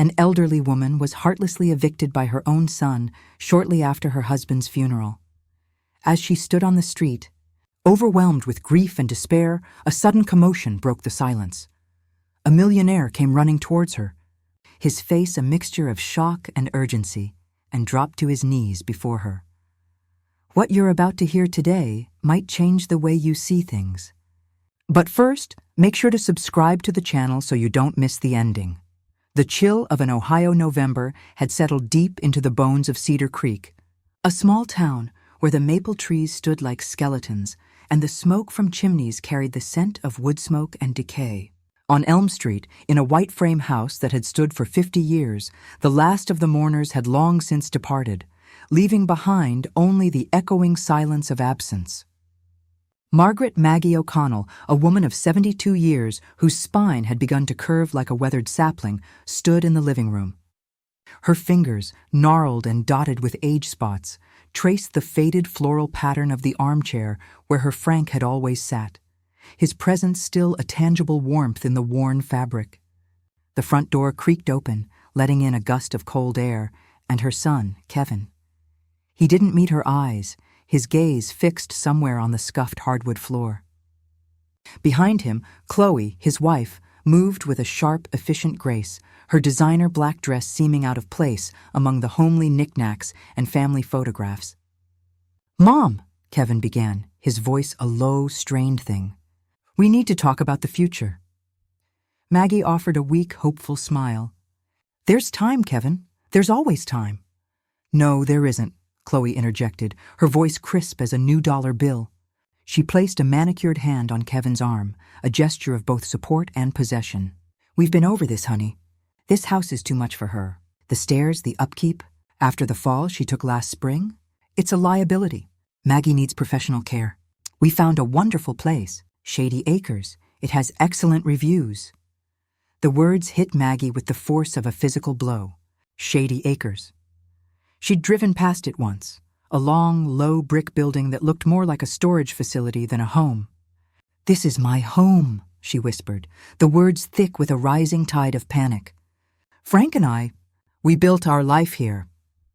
An elderly woman was heartlessly evicted by her own son shortly after her husband's funeral. As she stood on the street, overwhelmed with grief and despair, a sudden commotion broke the silence. A millionaire came running towards her, his face a mixture of shock and urgency, and dropped to his knees before her. What you're about to hear today might change the way you see things. But first, make sure to subscribe to the channel so you don't miss the ending. The chill of an Ohio November had settled deep into the bones of Cedar Creek, a small town where the maple trees stood like skeletons and the smoke from chimneys carried the scent of wood smoke and decay. On Elm Street, in a white frame house that had stood for 50 years, the last of the mourners had long since departed, leaving behind only the echoing silence of absence. Margaret Maggie O'Connell, a woman of 72 years whose spine had begun to curve like a weathered sapling, stood in the living room. Her fingers, gnarled and dotted with age spots, traced the faded floral pattern of the armchair where her Frank had always sat, his presence still a tangible warmth in the worn fabric. The front door creaked open, letting in a gust of cold air, and her son, Kevin. He didn't meet her eyes, his gaze fixed somewhere on the scuffed hardwood floor. Behind him, Chloe, his wife, moved with a sharp, efficient grace, her designer black dress seeming out of place among the homely knickknacks and family photographs. "Mom," Kevin began, his voice a low, strained thing. "We need to talk about the future." Maggie offered a weak, hopeful smile. "There's time, Kevin. There's always time." "No, there isn't," Chloe interjected, her voice crisp as a new dollar bill. She placed a manicured hand on Kevin's arm, a gesture of both support and possession. "We've been over this, honey. This house is too much for her. The stairs, the upkeep, after the fall she took last spring. It's a liability. Maggie needs professional care. We found a wonderful place, Shady Acres. It has excellent reviews." The words hit Maggie with the force of a physical blow. Shady Acres. She'd driven past it once, a long, low brick building that looked more like a storage facility than a home. "This is my home," she whispered, the words thick with a rising tide of panic. "Frank and we built our life here."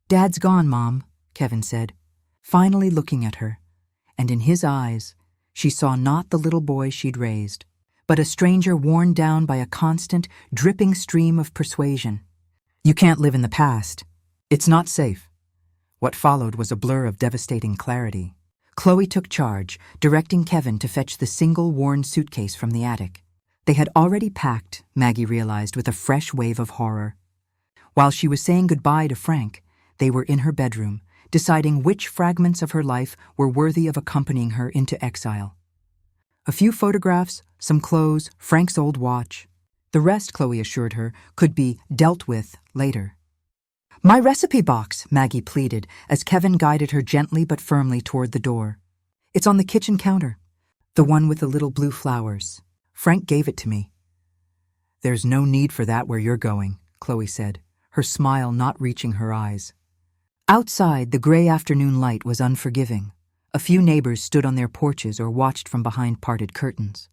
"Dad's gone, Mom," Kevin said, finally looking at her, and in his eyes, she saw not the little boy she'd raised, but a stranger worn down by a constant, dripping stream of persuasion. "You can't live in the past. It's not safe." What followed was a blur of devastating clarity. Chloe took charge, directing Kevin to fetch the single worn suitcase from the attic. They had already packed, Maggie realized with a fresh wave of horror. While she was saying goodbye to Frank, they were in her bedroom, deciding which fragments of her life were worthy of accompanying her into exile. A few photographs, some clothes, Frank's old watch. The rest, Chloe assured her, could be dealt with later. "My recipe box," Maggie pleaded as Kevin guided her gently but firmly toward the door. "It's on the kitchen counter, the one with the little blue flowers. Frank gave it to me." "There's no need for that where you're going," Chloe said, her smile not reaching her eyes. Outside, the gray afternoon light was unforgiving. A few neighbors stood on their porches or watched from behind parted curtains.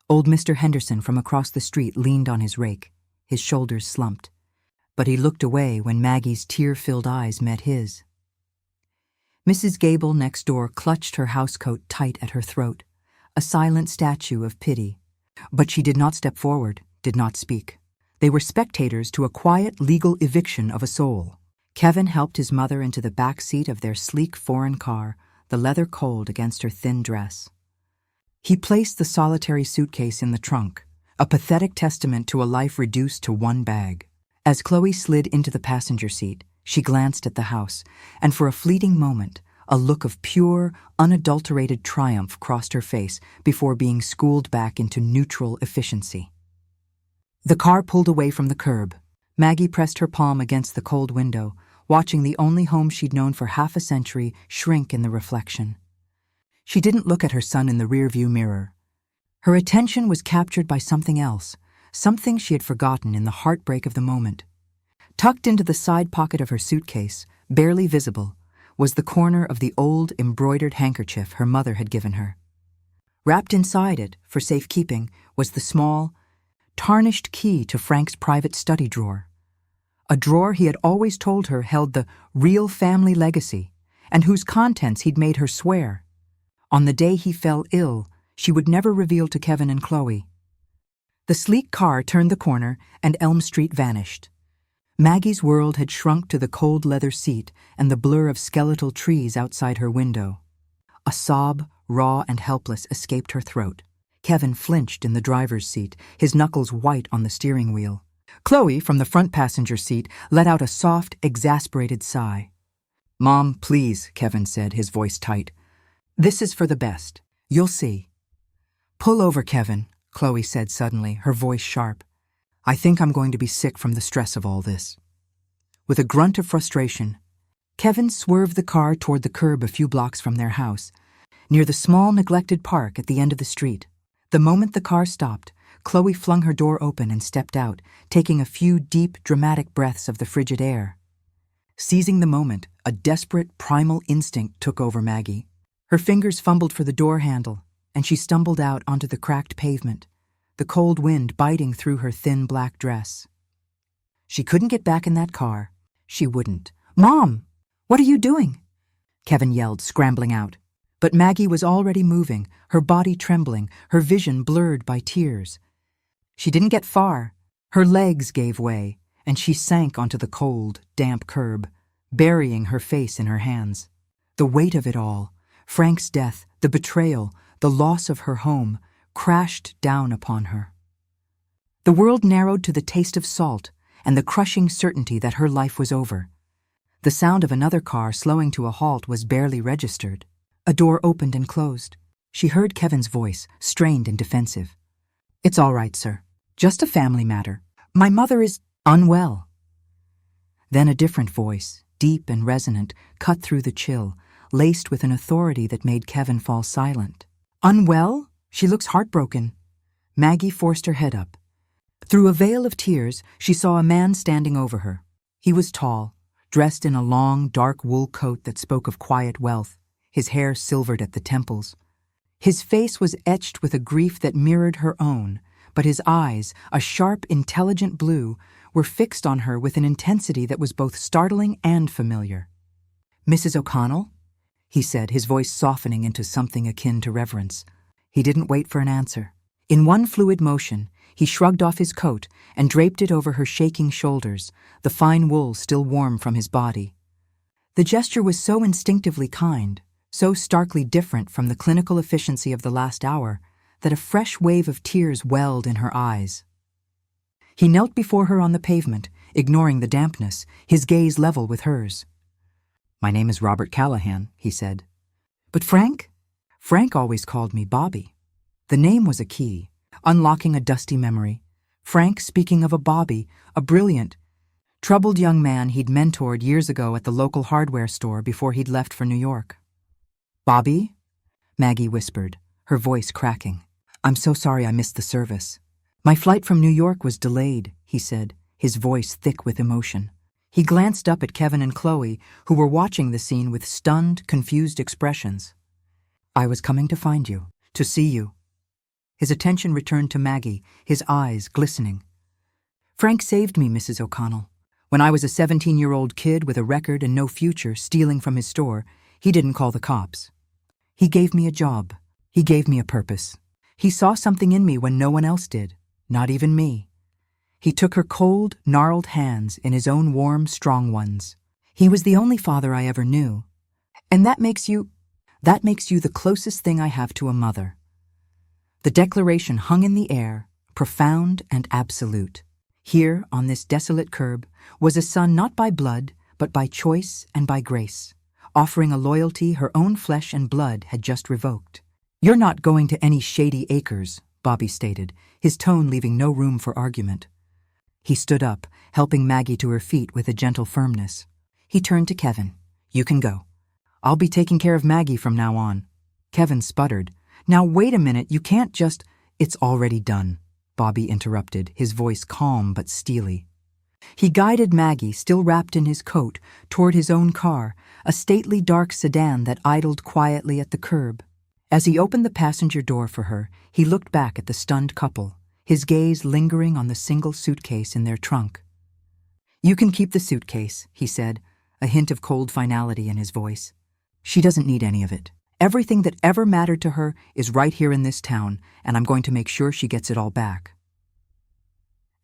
Old Mr. Henderson from across the street leaned on his rake, his shoulders slumped. But he looked away when Maggie's tear-filled eyes met his. Mrs. Gable next door clutched her housecoat tight at her throat, a silent statue of pity. But she did not step forward, did not speak. They were spectators to a quiet legal eviction of a soul. Kevin helped his mother into the back seat of their sleek foreign car, the leather cold against her thin dress. He placed the solitary suitcase in the trunk, a pathetic testament to a life reduced to one bag. As Chloe slid into the passenger seat, she glanced at the house, and for a fleeting moment, a look of pure, unadulterated triumph crossed her face before being schooled back into neutral efficiency. The car pulled away from the curb. Maggie pressed her palm against the cold window, watching the only home she'd known for half a century shrink in the reflection. She didn't look at her son in the rearview mirror. Her attention was captured by something else, something she had forgotten in the heartbreak of the moment. Tucked into the side pocket of her suitcase, barely visible, was the corner of the old embroidered handkerchief her mother had given her. Wrapped inside it, for safekeeping, was the small, tarnished key to Frank's private study drawer, a drawer he had always told her held the real family legacy, and whose contents he'd made her swear. On the day he fell ill, she would never reveal to Kevin and Chloe. The sleek car turned the corner, and Elm Street vanished. Maggie's world had shrunk to the cold leather seat and the blur of skeletal trees outside her window. A sob, raw and helpless, escaped her throat. Kevin flinched in the driver's seat, his knuckles white on the steering wheel. Chloe, from the front passenger seat, let out a soft, exasperated sigh. "Mom, please," Kevin said, his voice tight. "This is for the best. You'll see." "Pull over, Kevin," Chloe said suddenly, her voice sharp. "I think I'm going to be sick from the stress of all this." With a grunt of frustration, Kevin swerved the car toward the curb a few blocks from their house, near the small, neglected park at the end of the street. The moment the car stopped, Chloe flung her door open and stepped out, taking a few deep, dramatic breaths of the frigid air. Seizing the moment, a desperate, primal instinct took over Maggie. Her fingers fumbled for the door handle, and she stumbled out onto the cracked pavement, the cold wind biting through her thin black dress. She couldn't get back in that car. She wouldn't. "Mom! What are you doing?" Kevin yelled, scrambling out. But Maggie was already moving, her body trembling, her vision blurred by tears. She didn't get far. Her legs gave way, and she sank onto the cold, damp curb, burying her face in her hands. The weight of it all, Frank's death, the betrayal, the loss of her home, crashed down upon her. The world narrowed to the taste of salt and the crushing certainty that her life was over. The sound of another car slowing to a halt was barely registered. A door opened and closed. She heard Kevin's voice, strained and defensive. "It's all right, sir. Just a family matter. My mother is unwell." Then a different voice, deep and resonant, cut through the chill, laced with an authority that made Kevin fall silent. "Unwell? She looks heartbroken." Maggie forced her head up. Through a veil of tears, she saw a man standing over her. He was tall, dressed in a long, dark wool coat that spoke of quiet wealth, his hair silvered at the temples. His face was etched with a grief that mirrored her own, but his eyes, a sharp, intelligent blue, were fixed on her with an intensity that was both startling and familiar. "Mrs. O'Connell?" he said, his voice softening into something akin to reverence. He didn't wait for an answer. In one fluid motion, he shrugged off his coat and draped it over her shaking shoulders, the fine wool still warm from his body. The gesture was so instinctively kind, so starkly different from the clinical efficiency of the last hour, that a fresh wave of tears welled in her eyes. He knelt before her on the pavement, ignoring the dampness, his gaze level with hers. "My name is Robert Callahan," he said. "But Frank? Frank always called me Bobby." The name was a key, unlocking a dusty memory. Frank speaking of a Bobby, a brilliant, troubled young man he'd mentored years ago at the local hardware store before he'd left for New York. "Bobby?" Maggie whispered, her voice cracking. "I'm so sorry I missed the service." "My flight from New York was delayed," he said, his voice thick with emotion. He glanced up at Kevin and Chloe, who were watching the scene with stunned, confused expressions. "I was coming to find you, to see you." His attention returned to Maggie, his eyes glistening. "Frank saved me, Mrs. O'Connell. When I was a 17-year-old kid with a record and no future stealing from his store, he didn't call the cops. He gave me a job. He gave me a purpose. He saw something in me when no one else did, not even me. He took her cold, gnarled hands in his own warm, strong ones. He was the only father I ever knew. And that makes you the closest thing I have to a mother." The declaration hung in the air, profound and absolute. Here, on this desolate curb, was a son not by blood, but by choice and by grace, offering a loyalty her own flesh and blood had just revoked. "You're not going to any shady acres," Bobby stated, his tone leaving no room for argument. He stood up, helping Maggie to her feet with a gentle firmness. He turned to Kevin. "You can go. I'll be taking care of Maggie from now on." Kevin sputtered. "Now wait a minute, you can't just—" "It's already done," Bobby interrupted, his voice calm but steely. He guided Maggie, still wrapped in his coat, toward his own car, a stately dark sedan that idled quietly at the curb. As he opened the passenger door for her, he looked back at the stunned couple, his gaze lingering on the single suitcase in their trunk. You can keep the suitcase, he said, a hint of cold finality in his voice. She doesn't need any of it. Everything that ever mattered to her is right here in this town, and I'm going to make sure she gets it all back.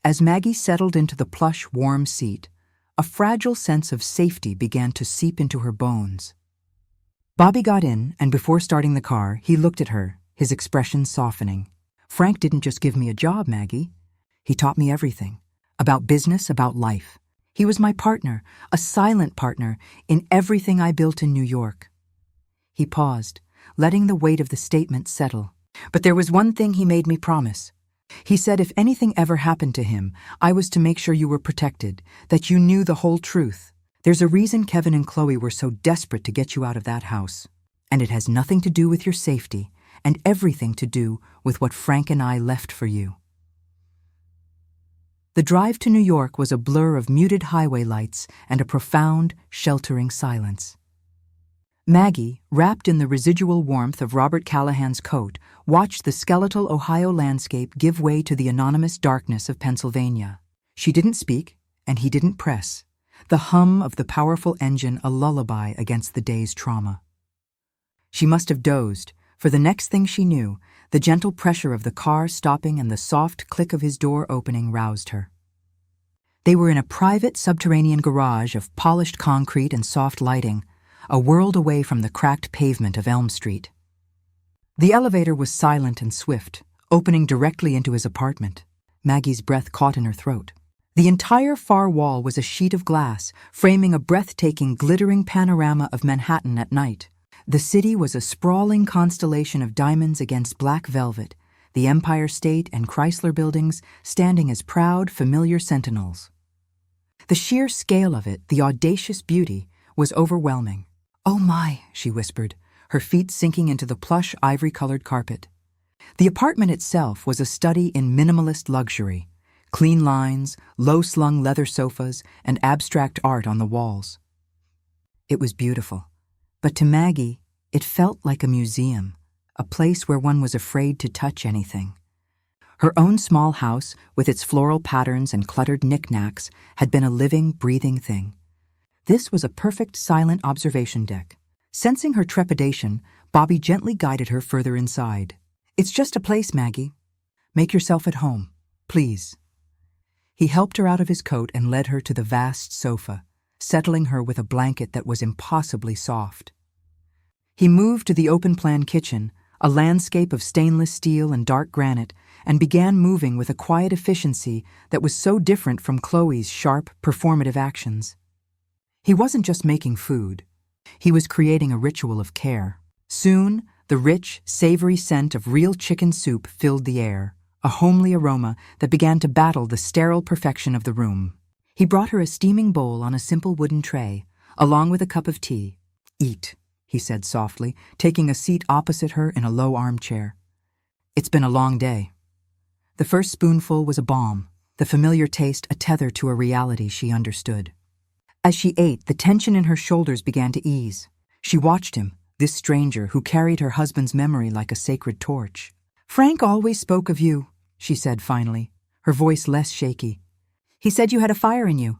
As Maggie settled into the plush, warm seat, a fragile sense of safety began to seep into her bones. Bobby got in, and before starting the car, he looked at her, his expression softening. Frank didn't just give me a job, Maggie. He taught me everything. About business, about life. He was my partner, a silent partner, in everything I built in New York. He paused, letting the weight of the statement settle. But there was one thing he made me promise. He said if anything ever happened to him, I was to make sure you were protected, that you knew the whole truth. There's a reason Kevin and Chloe were so desperate to get you out of that house. And it has nothing to do with your safety, and everything to do with what Frank and I left for you. The drive to New York was a blur of muted highway lights and a profound, sheltering silence. Maggie, wrapped in the residual warmth of Robert Callahan's coat, watched the skeletal Ohio landscape give way to the anonymous darkness of Pennsylvania. She didn't speak, and he didn't press, the hum of the powerful engine a lullaby against the day's trauma. She must have dozed, for the next thing she knew, the gentle pressure of the car stopping and the soft click of his door opening roused her. They were in a private subterranean garage of polished concrete and soft lighting, a world away from the cracked pavement of Elm Street. The elevator was silent and swift, opening directly into his apartment. Maggie's breath caught in her throat. The entire far wall was a sheet of glass, framing a breathtaking, glittering panorama of Manhattan at night. The city was a sprawling constellation of diamonds against black velvet, the Empire State and Chrysler buildings standing as proud, familiar sentinels. The sheer scale of it, the audacious beauty, was overwhelming. "Oh my," she whispered, her feet sinking into the plush, ivory-colored carpet. The apartment itself was a study in minimalist luxury, clean lines, low-slung leather sofas, and abstract art on the walls. It was beautiful, but to Maggie, it felt like a museum, a place where one was afraid to touch anything. Her own small house, with its floral patterns and cluttered knickknacks, had been a living, breathing thing. This was a perfect silent observation deck. Sensing her trepidation, Bobby gently guided her further inside. "It's just a place, Maggie. Make yourself at home, please." He helped her out of his coat and led her to the vast sofa, settling her with a blanket that was impossibly soft. He moved to the open-plan kitchen, a landscape of stainless steel and dark granite, and began moving with a quiet efficiency that was so different from Chloe's sharp, performative actions. He wasn't just making food. He was creating a ritual of care. Soon, the rich, savory scent of real chicken soup filled the air, a homely aroma that began to battle the sterile perfection of the room. He brought her a steaming bowl on a simple wooden tray, along with a cup of tea. "Eat," he said softly, taking a seat opposite her in a low armchair. "It's been a long day." The first spoonful was a balm, the familiar taste a tether to a reality she understood. As she ate, the tension in her shoulders began to ease. She watched him, this stranger who carried her husband's memory like a sacred torch. "Frank always spoke of you," she said finally, her voice less shaky. "He said you had a fire in you,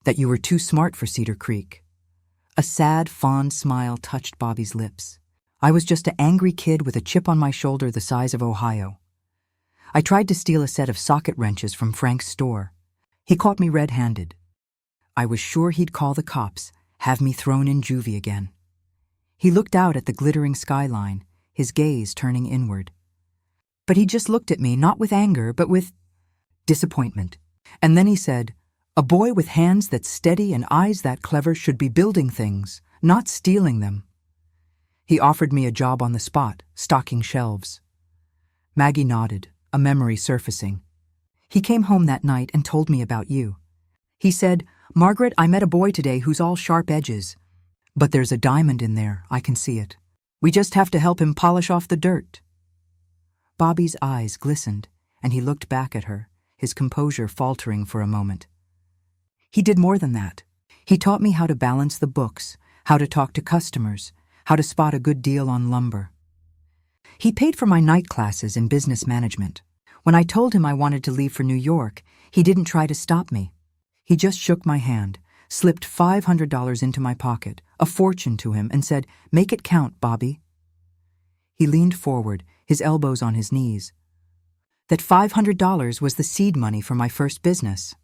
that you were too smart for Cedar Creek." A sad, fond smile touched Bobby's lips. "I was just an angry kid with a chip on my shoulder the size of Ohio. I tried to steal a set of socket wrenches from Frank's store. He caught me red-handed. I was sure he'd call the cops, have me thrown in juvie again." He looked out at the glittering skyline, his gaze turning inward. But he just looked at me, not with anger, but with disappointment. And then he said, "A boy with hands that steady and eyes that clever should be building things, not stealing them." He offered me a job on the spot, stocking shelves. Maggie nodded, a memory surfacing. "He came home that night and told me about you. He said, 'Margaret, I met a boy today who's all sharp edges. But there's a diamond in there, I can see it. We just have to help him polish off the dirt.'" Bobby's eyes glistened, and he looked back at her, his composure faltering for a moment. "He did more than that. He taught me how to balance the books, how to talk to customers, how to spot a good deal on lumber. He paid for my night classes in business management. When I told him I wanted to leave for New York, he didn't try to stop me. He just shook my hand, slipped $500 into my pocket, a fortune to him, and said, "Make it count, Bobby." He leaned forward, his elbows on his knees. That $500 was the seed money for my first business.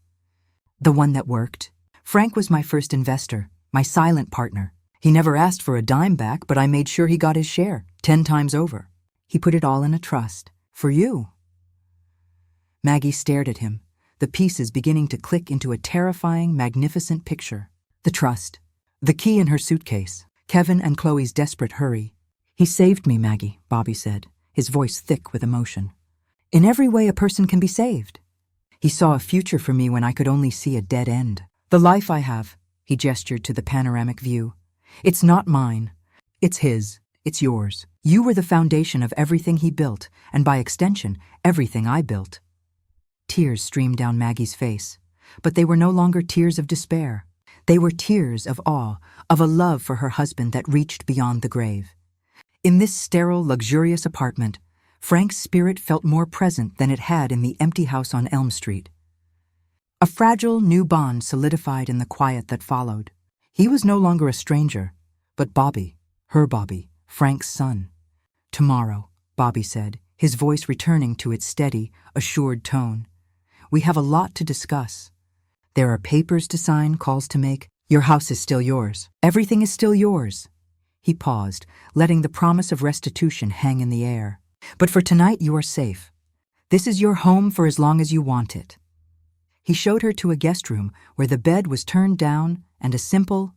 The one that worked. Frank was my first investor, my silent partner. He never asked for a dime back, but I made sure he got his share, 10 times over. He put it all in a trust. For you. Maggie stared at him, the pieces beginning to click into a terrifying, magnificent picture. The trust. The key in her suitcase. Kevin and Chloe's desperate hurry. "He saved me, Maggie," Bobby said, his voice thick with emotion. "In every way a person can be saved. He saw a future for me when I could only see a dead end. The life I have," he gestured to the panoramic view. "It's not mine. It's his. It's yours. You were the foundation of everything he built, and by extension, everything I built." Tears streamed down Maggie's face, but they were no longer tears of despair. They were tears of awe, of a love for her husband that reached beyond the grave. In this sterile, luxurious apartment, Frank's spirit felt more present than it had in the empty house on Elm Street. A fragile, new bond solidified in the quiet that followed. He was no longer a stranger, but Bobby, her Bobby, Frank's son. "Tomorrow," Bobby said, his voice returning to its steady, assured tone. "We have a lot to discuss. There are papers to sign, calls to make. Your house is still yours. Everything is still yours." He paused, letting the promise of restitution hang in the air. "But for tonight you are safe. This is your home for as long as you want it." He showed her to a guest room where the bed was turned down and a simple,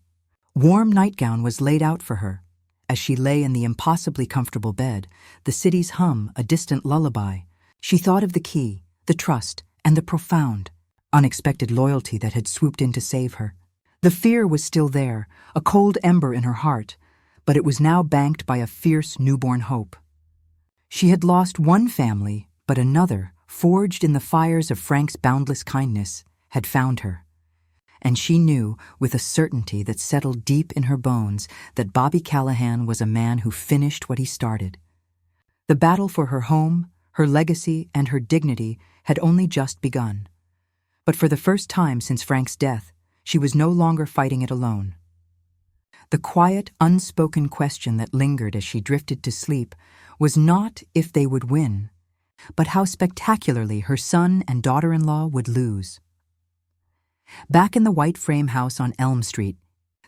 warm nightgown was laid out for her. As she lay in the impossibly comfortable bed, the city's hum a distant lullaby, she thought of the key, the trust, and the profound, unexpected loyalty that had swooped in to save her. The fear was still there, a cold ember in her heart, but it was now banked by a fierce newborn hope. She had lost one family, but another, forged in the fires of Frank's boundless kindness, had found her. And she knew, with a certainty that settled deep in her bones, that Bobby Callahan was a man who finished what he started. The battle for her home, her legacy, and her dignity had only just begun. But for the first time since Frank's death, she was no longer fighting it alone. The quiet, unspoken question that lingered as she drifted to sleep was not if they would win, but how spectacularly her son and daughter-in-law would lose. Back in the white frame house on Elm Street,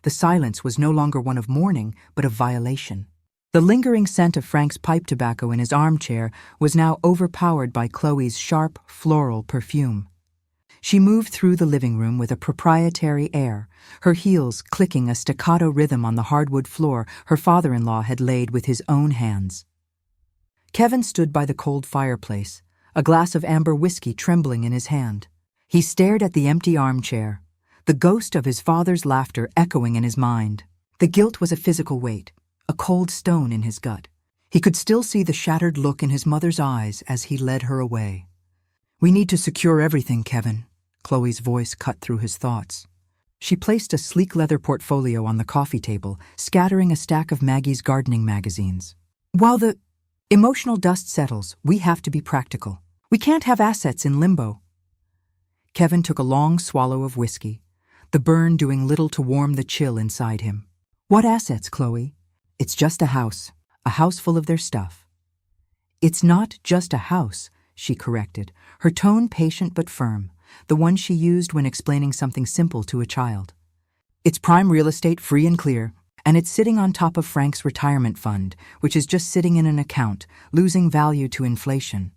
the silence was no longer one of mourning, but of violation. The lingering scent of Frank's pipe tobacco in his armchair was now overpowered by Chloe's sharp, floral perfume. She moved through the living room with a proprietary air, her heels clicking a staccato rhythm on the hardwood floor her father-in-law had laid with his own hands. Kevin stood by the cold fireplace, a glass of amber whiskey trembling in his hand. He stared at the empty armchair, the ghost of his father's laughter echoing in his mind. The guilt was a physical weight, a cold stone in his gut. He could still see the shattered look in his mother's eyes as he led her away. "We need to secure everything, Kevin," Chloe's voice cut through his thoughts. She placed a sleek leather portfolio on the coffee table, scattering a stack of Maggie's gardening magazines. "While the emotional dust settles, we have to be practical. We can't have assets in limbo." Kevin took a long swallow of whiskey, the burn doing little to warm the chill inside him. "What assets, Chloe? It's just a house full of their stuff." "It's not just a house," she corrected, her tone patient but firm, the one she used when explaining something simple to a child. "It's prime real estate, free and clear, and it's sitting on top of Frank's retirement fund, which is just sitting in an account, losing value to inflation."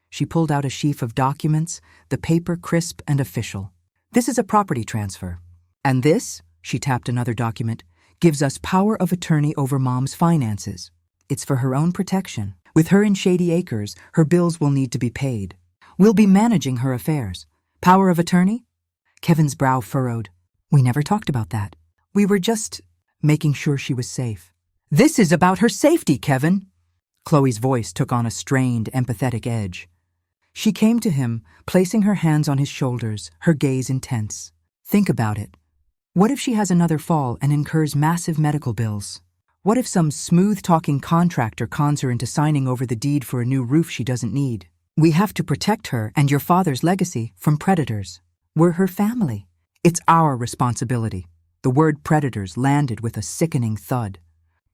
She pulled out a sheaf of documents, the paper crisp and official. "This is a property transfer. And this," she tapped another document, "gives us power of attorney over Mom's finances. It's for her own protection. With her in Shady Acres, her bills will need to be paid. We'll be managing her affairs. Power of attorney?" Kevin's brow furrowed. "We never talked about that. We were just making sure she was safe." "This is about her safety, Kevin." Chloe's voice took on a strained, empathetic edge. She came to him, placing her hands on his shoulders, her gaze intense. "Think about it. What if she has another fall and incurs massive medical bills? What if some smooth-talking contractor cons her into signing over the deed for a new roof she doesn't need? We have to protect her and your father's legacy from predators." We're her family. It's our responsibility. The word predators landed with a sickening thud.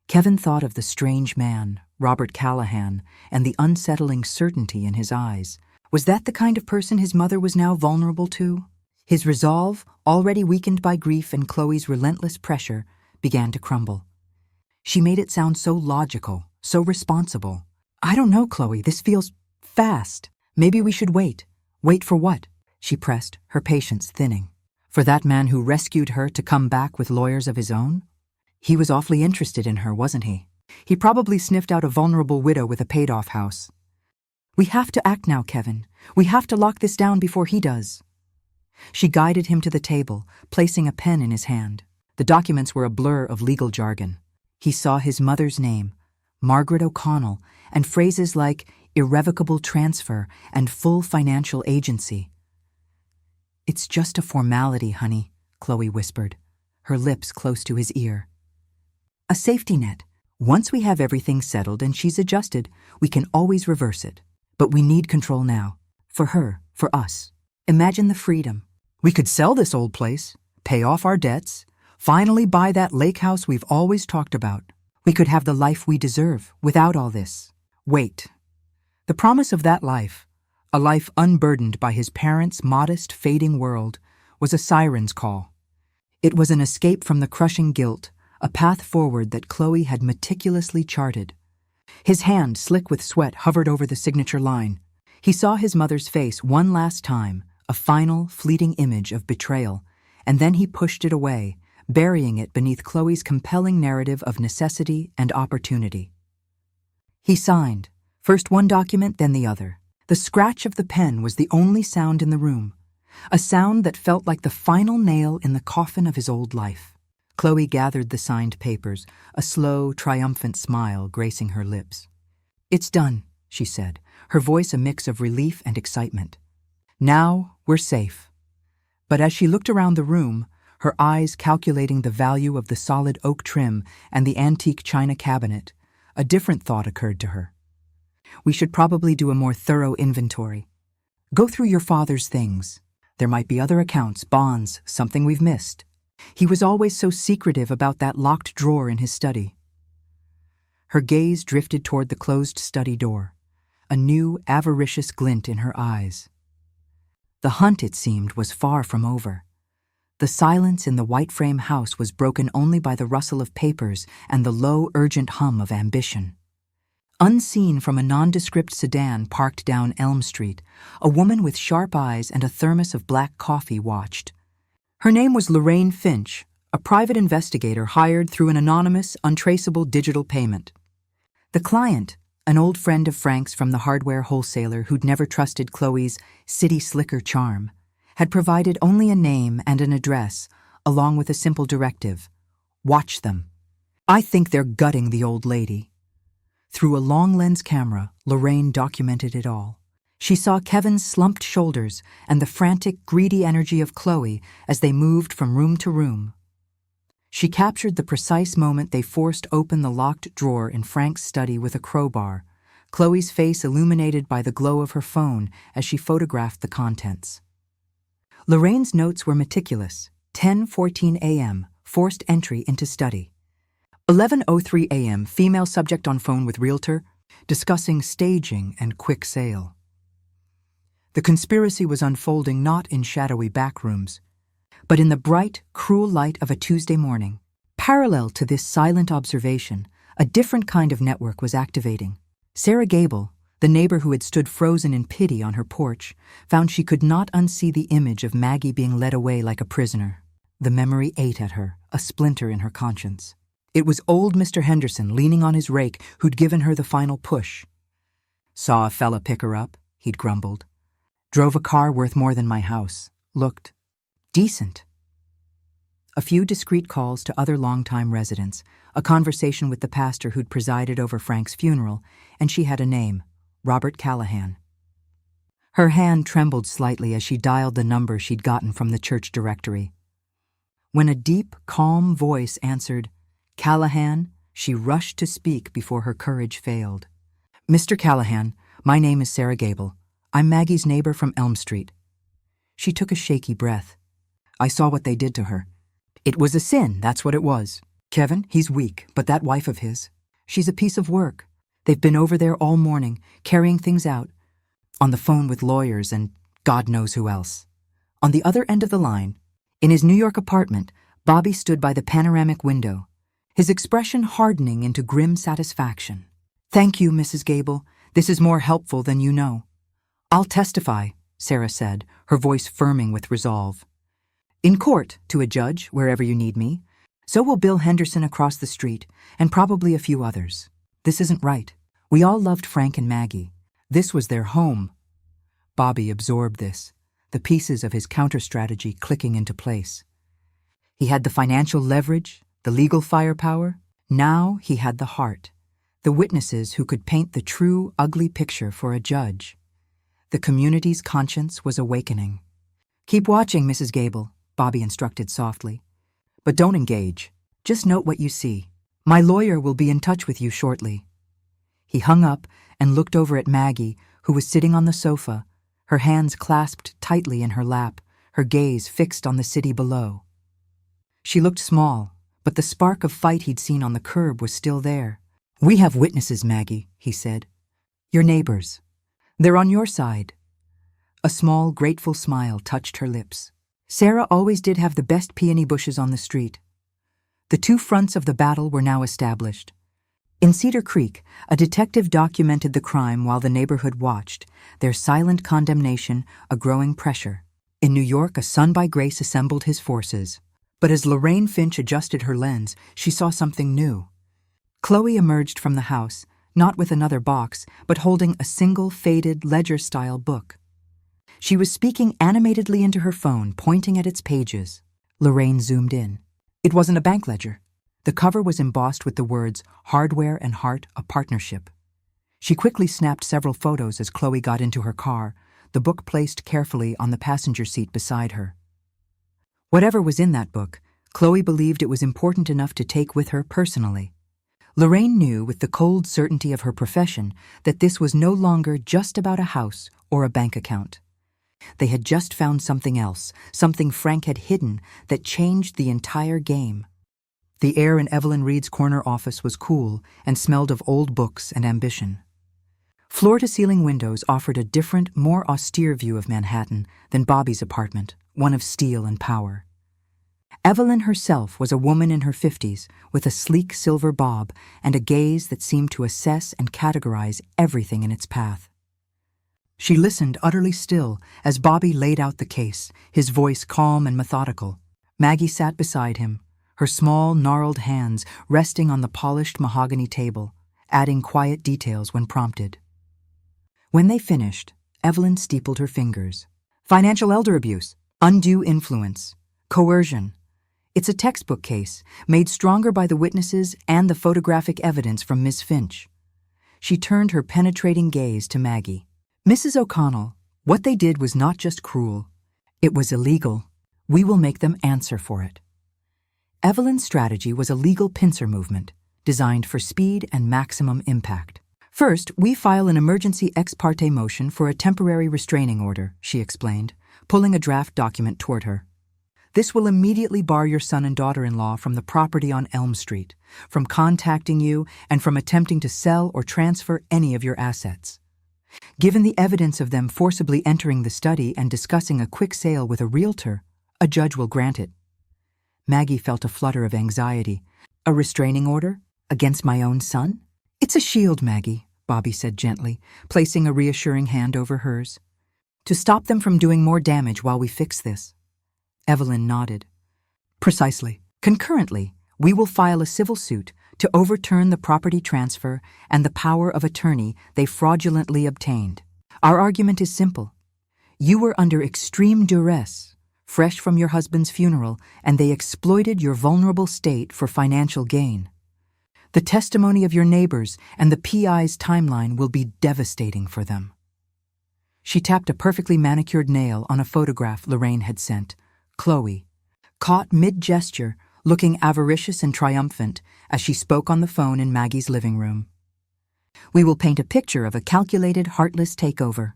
Kevin thought of the strange man, Robert Callahan, and the unsettling certainty in his eyes. Was that the kind of person his mother was now vulnerable to? His resolve, already weakened by grief and Chloe's relentless pressure, began to crumble. She made it sound so logical, so responsible. I don't know, Chloe, this feels fast. Maybe we should wait. Wait for what? She pressed, her patience thinning. For that man who rescued her to come back with lawyers of his own? He was awfully interested in her, wasn't he? He probably sniffed out a vulnerable widow with a paid-off house. We have to act now, Kevin. We have to lock this down before he does. She guided him to the table, placing a pen in his hand. The documents were a blur of legal jargon. He saw his mother's name, Margaret O'Connell, and phrases like irrevocable transfer and full financial agency. It's just a formality, honey, Chloe whispered, her lips close to his ear. A safety net. Once we have everything settled and she's adjusted, we can always reverse it. But we need control now. For her, for us. Imagine the freedom. We could sell this old place, pay off our debts, finally buy that lake house we've always talked about. We could have the life we deserve without all this. Wait. The promise of that life, a life unburdened by his parents' modest, fading world, was a siren's call. It was an escape from the crushing guilt, a path forward that Chloe had meticulously charted. His hand, slick with sweat, hovered over the signature line. He saw his mother's face one last time, a final, fleeting image of betrayal, and then he pushed it away, burying it beneath Chloe's compelling narrative of necessity and opportunity. He signed, first one document, then the other. The scratch of the pen was the only sound in the room, a sound that felt like the final nail in the coffin of his old life. Chloe gathered the signed papers, a slow, triumphant smile gracing her lips. It's done, she said, her voice a mix of relief and excitement. Now we're safe. But as she looked around the room, her eyes calculating the value of the solid oak trim and the antique china cabinet, a different thought occurred to her. We should probably do a more thorough inventory. Go through your father's things. There might be other accounts, bonds, something we've missed. He was always so secretive about that locked drawer in his study. Her gaze drifted toward the closed study door, a new, avaricious glint in her eyes. The hunt, it seemed, was far from over. The silence in the white-frame house was broken only by the rustle of papers and the low, urgent hum of ambition. Unseen from a nondescript sedan parked down Elm Street, a woman with sharp eyes and a thermos of black coffee watched. Her name was Lorraine Finch, a private investigator hired through an anonymous, untraceable digital payment. The client, an old friend of Frank's from the hardware wholesaler who'd never trusted Chloe's city slicker charm, had provided only a name and an address, along with a simple directive. Watch them. I think they're gutting the old lady. Through a long-lens camera, Lorraine documented it all. She saw Kevin's slumped shoulders and the frantic, greedy energy of Chloe as they moved from room to room. She captured the precise moment they forced open the locked drawer in Frank's study with a crowbar, Chloe's face illuminated by the glow of her phone as she photographed the contents. Lorraine's notes were meticulous. 10:14 a.m., forced entry into study. 11:03 a.m., female subject on phone with realtor, discussing staging and quick sale. The conspiracy was unfolding not in shadowy backrooms, but in the bright, cruel light of a Tuesday morning. Parallel to this silent observation, a different kind of network was activating. Sarah Gable, the neighbor who had stood frozen in pity on her porch, found she could not unsee the image of Maggie being led away like a prisoner. The memory ate at her, a splinter in her conscience. It was old Mr. Henderson leaning on his rake who'd given her the final push. Saw a fella pick her up, he'd grumbled. Drove a car worth more than my house. Looked decent. A few discreet calls to other longtime residents, a conversation with the pastor who'd presided over Frank's funeral, and she had a name, Robert Callahan. Her hand trembled slightly as she dialed the number she'd gotten from the church directory. When a deep, calm voice answered, Callahan, she rushed to speak before her courage failed. Mr. Callahan, my name is Sarah Gable. I'm Maggie's neighbor from Elm Street. She took a shaky breath. I saw what they did to her. It was a sin, that's what it was. Kevin, he's weak, but that wife of his, she's a piece of work. They've been over there all morning, carrying things out, on the phone with lawyers and God knows who else. On the other end of the line, in his New York apartment, Bobby stood by the panoramic window, his expression hardening into grim satisfaction. Thank you, Mrs. Gable. This is more helpful than you know. I'll testify, Sarah said, her voice firming with resolve. In court, to a judge, wherever you need me. So will Bill Henderson across the street, and probably a few others. This isn't right. We all loved Frank and Maggie. This was their home. Bobby absorbed this, the pieces of his counter-strategy clicking into place. He had the financial leverage, the legal firepower. Now he had the heart, the witnesses who could paint the true, ugly picture for a judge. The community's conscience was awakening. Keep watching, Mrs. Gable, Bobby instructed softly. But don't engage. Just note what you see. My lawyer will be in touch with you shortly. He hung up and looked over at Maggie, who was sitting on the sofa, her hands clasped tightly in her lap, her gaze fixed on the city below. She looked small, but the spark of fight he'd seen on the curb was still there. We have witnesses, Maggie, he said. Your neighbors. They're on your side. A small, grateful smile touched her lips. Sarah always did have the best peony bushes on the street. The two fronts of the battle were now established. In Cedar Creek, a detective documented the crime while the neighborhood watched, their silent condemnation a growing pressure. In New York, a son by grace assembled his forces. But as Lorraine Finch adjusted her lens, she saw something new. Chloe emerged from the house, not with another box, but holding a single faded ledger-style book. She was speaking animatedly into her phone, pointing at its pages. Lorraine zoomed in. It wasn't a bank ledger. The cover was embossed with the words, Hardware and Heart, a Partnership. She quickly snapped several photos as Chloe got into her car, the book placed carefully on the passenger seat beside her. Whatever was in that book, Chloe believed it was important enough to take with her personally. Lorraine knew with the cold certainty of her profession that this was no longer just about a house or a bank account. They had just found something else, something Frank had hidden that changed the entire game. The air in Evelyn Reed's corner office was cool and smelled of old books and ambition. Floor-to-ceiling windows offered a different, more austere view of Manhattan than Bobby's apartment, one of steel and power. Evelyn herself was a woman in her 50s with a sleek silver bob and a gaze that seemed to assess and categorize everything in its path. She listened utterly still as Bobby laid out the case, his voice calm and methodical. Maggie sat beside him, her small, gnarled hands resting on the polished mahogany table, adding quiet details when prompted. When they finished, Evelyn steepled her fingers. Financial elder abuse, undue influence, coercion. It's a textbook case, made stronger by the witnesses and the photographic evidence from Miss Finch. She turned her penetrating gaze to Maggie. Mrs. O'Connell, what they did was not just cruel. It was illegal. We will make them answer for it. Evelyn's strategy was a legal pincer movement, designed for speed and maximum impact. First, we file an emergency ex parte motion for a temporary restraining order, she explained, pulling a draft document toward her. This will immediately bar your son and daughter-in-law from the property on Elm Street, from contacting you, and from attempting to sell or transfer any of your assets. Given the evidence of them forcibly entering the study and discussing a quick sale with a realtor, a judge will grant it. Maggie felt a flutter of anxiety. A restraining order? Against my own son? It's a shield, Maggie, Bobby said gently, placing a reassuring hand over hers. To stop them from doing more damage while we fix this. Evelyn nodded. Precisely. Concurrently, we will file a civil suit to overturn the property transfer and the power of attorney they fraudulently obtained. Our argument is simple. You were under extreme duress, fresh from your husband's funeral, and they exploited your vulnerable state for financial gain. The testimony of your neighbors and the PI's timeline will be devastating for them. She tapped a perfectly manicured nail on a photograph Lorraine had sent. Chloe, caught mid-gesture, looking avaricious and triumphant as she spoke on the phone in Maggie's living room. We will paint a picture of a calculated, heartless takeover.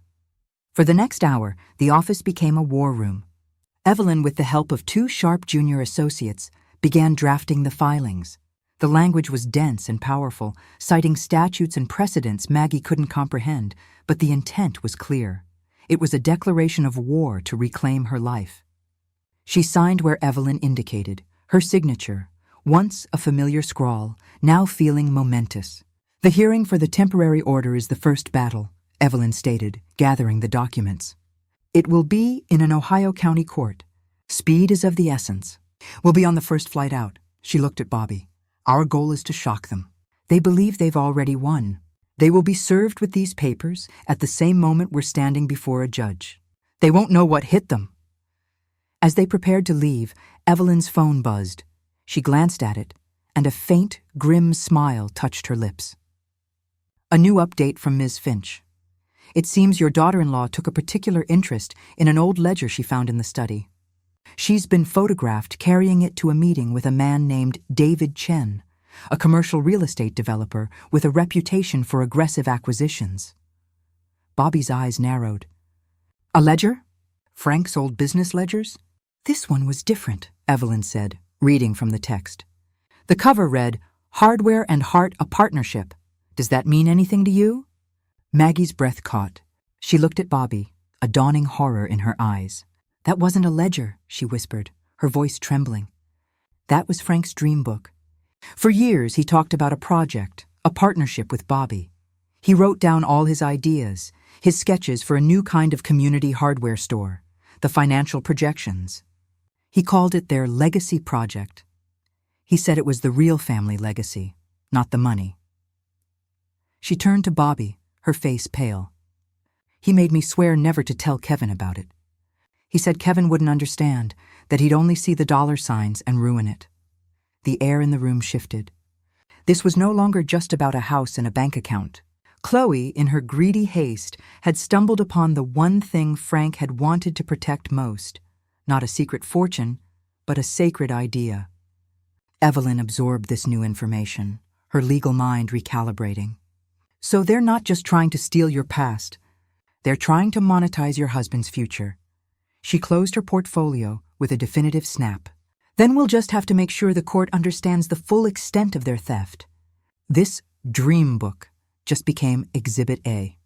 For the next hour, the office became a war room. Evelyn, with the help of two sharp junior associates, began drafting the filings. The language was dense and powerful, citing statutes and precedents Maggie couldn't comprehend, but the intent was clear. It was a declaration of war to reclaim her life. She signed where Evelyn indicated, her signature, once a familiar scrawl, now feeling momentous. "The hearing for the temporary order is the first battle," Evelyn stated, gathering the documents. "It will be in an Ohio County court. Speed is of the essence. We'll be on the first flight out." She looked at Bobby. "Our goal is to shock them. They believe they've already won. They will be served with these papers at the same moment we're standing before a judge. They won't know what hit them." As they prepared to leave, Evelyn's phone buzzed. She glanced at it, and a faint, grim smile touched her lips. "A new update from Ms. Finch. It seems your daughter-in-law took a particular interest in an old ledger she found in the study. She's been photographed carrying it to a meeting with a man named David Chen, a commercial real estate developer with a reputation for aggressive acquisitions." Bobby's eyes narrowed. "A ledger? Frank's old business ledgers?" "This one was different," Evelyn said, reading from the text. The cover read, "Hardware and Heart a Partnership. Does that mean anything to you?" Maggie's breath caught. She looked at Bobby, a dawning horror in her eyes. "That wasn't a ledger," she whispered, her voice trembling. "That was Frank's dream book. For years he talked about a project, a partnership with Bobby. He wrote down all his ideas, his sketches for a new kind of community hardware store, the financial projections. He called it their legacy project. He said it was the real family legacy, not the money." She turned to Bobby, her face pale. "He made me swear never to tell Kevin about it. He said Kevin wouldn't understand, that he'd only see the dollar signs and ruin it." The air in the room shifted. This was no longer just about a house and a bank account. Chloe, in her greedy haste, had stumbled upon the one thing Frank had wanted to protect most. Not a secret fortune, but a sacred idea. Evelyn absorbed this new information, her legal mind recalibrating. "So they're not just trying to steal your past. They're trying to monetize your husband's future." She closed her portfolio with a definitive snap. "Then we'll just have to make sure the court understands the full extent of their theft." This dream book just became Exhibit A.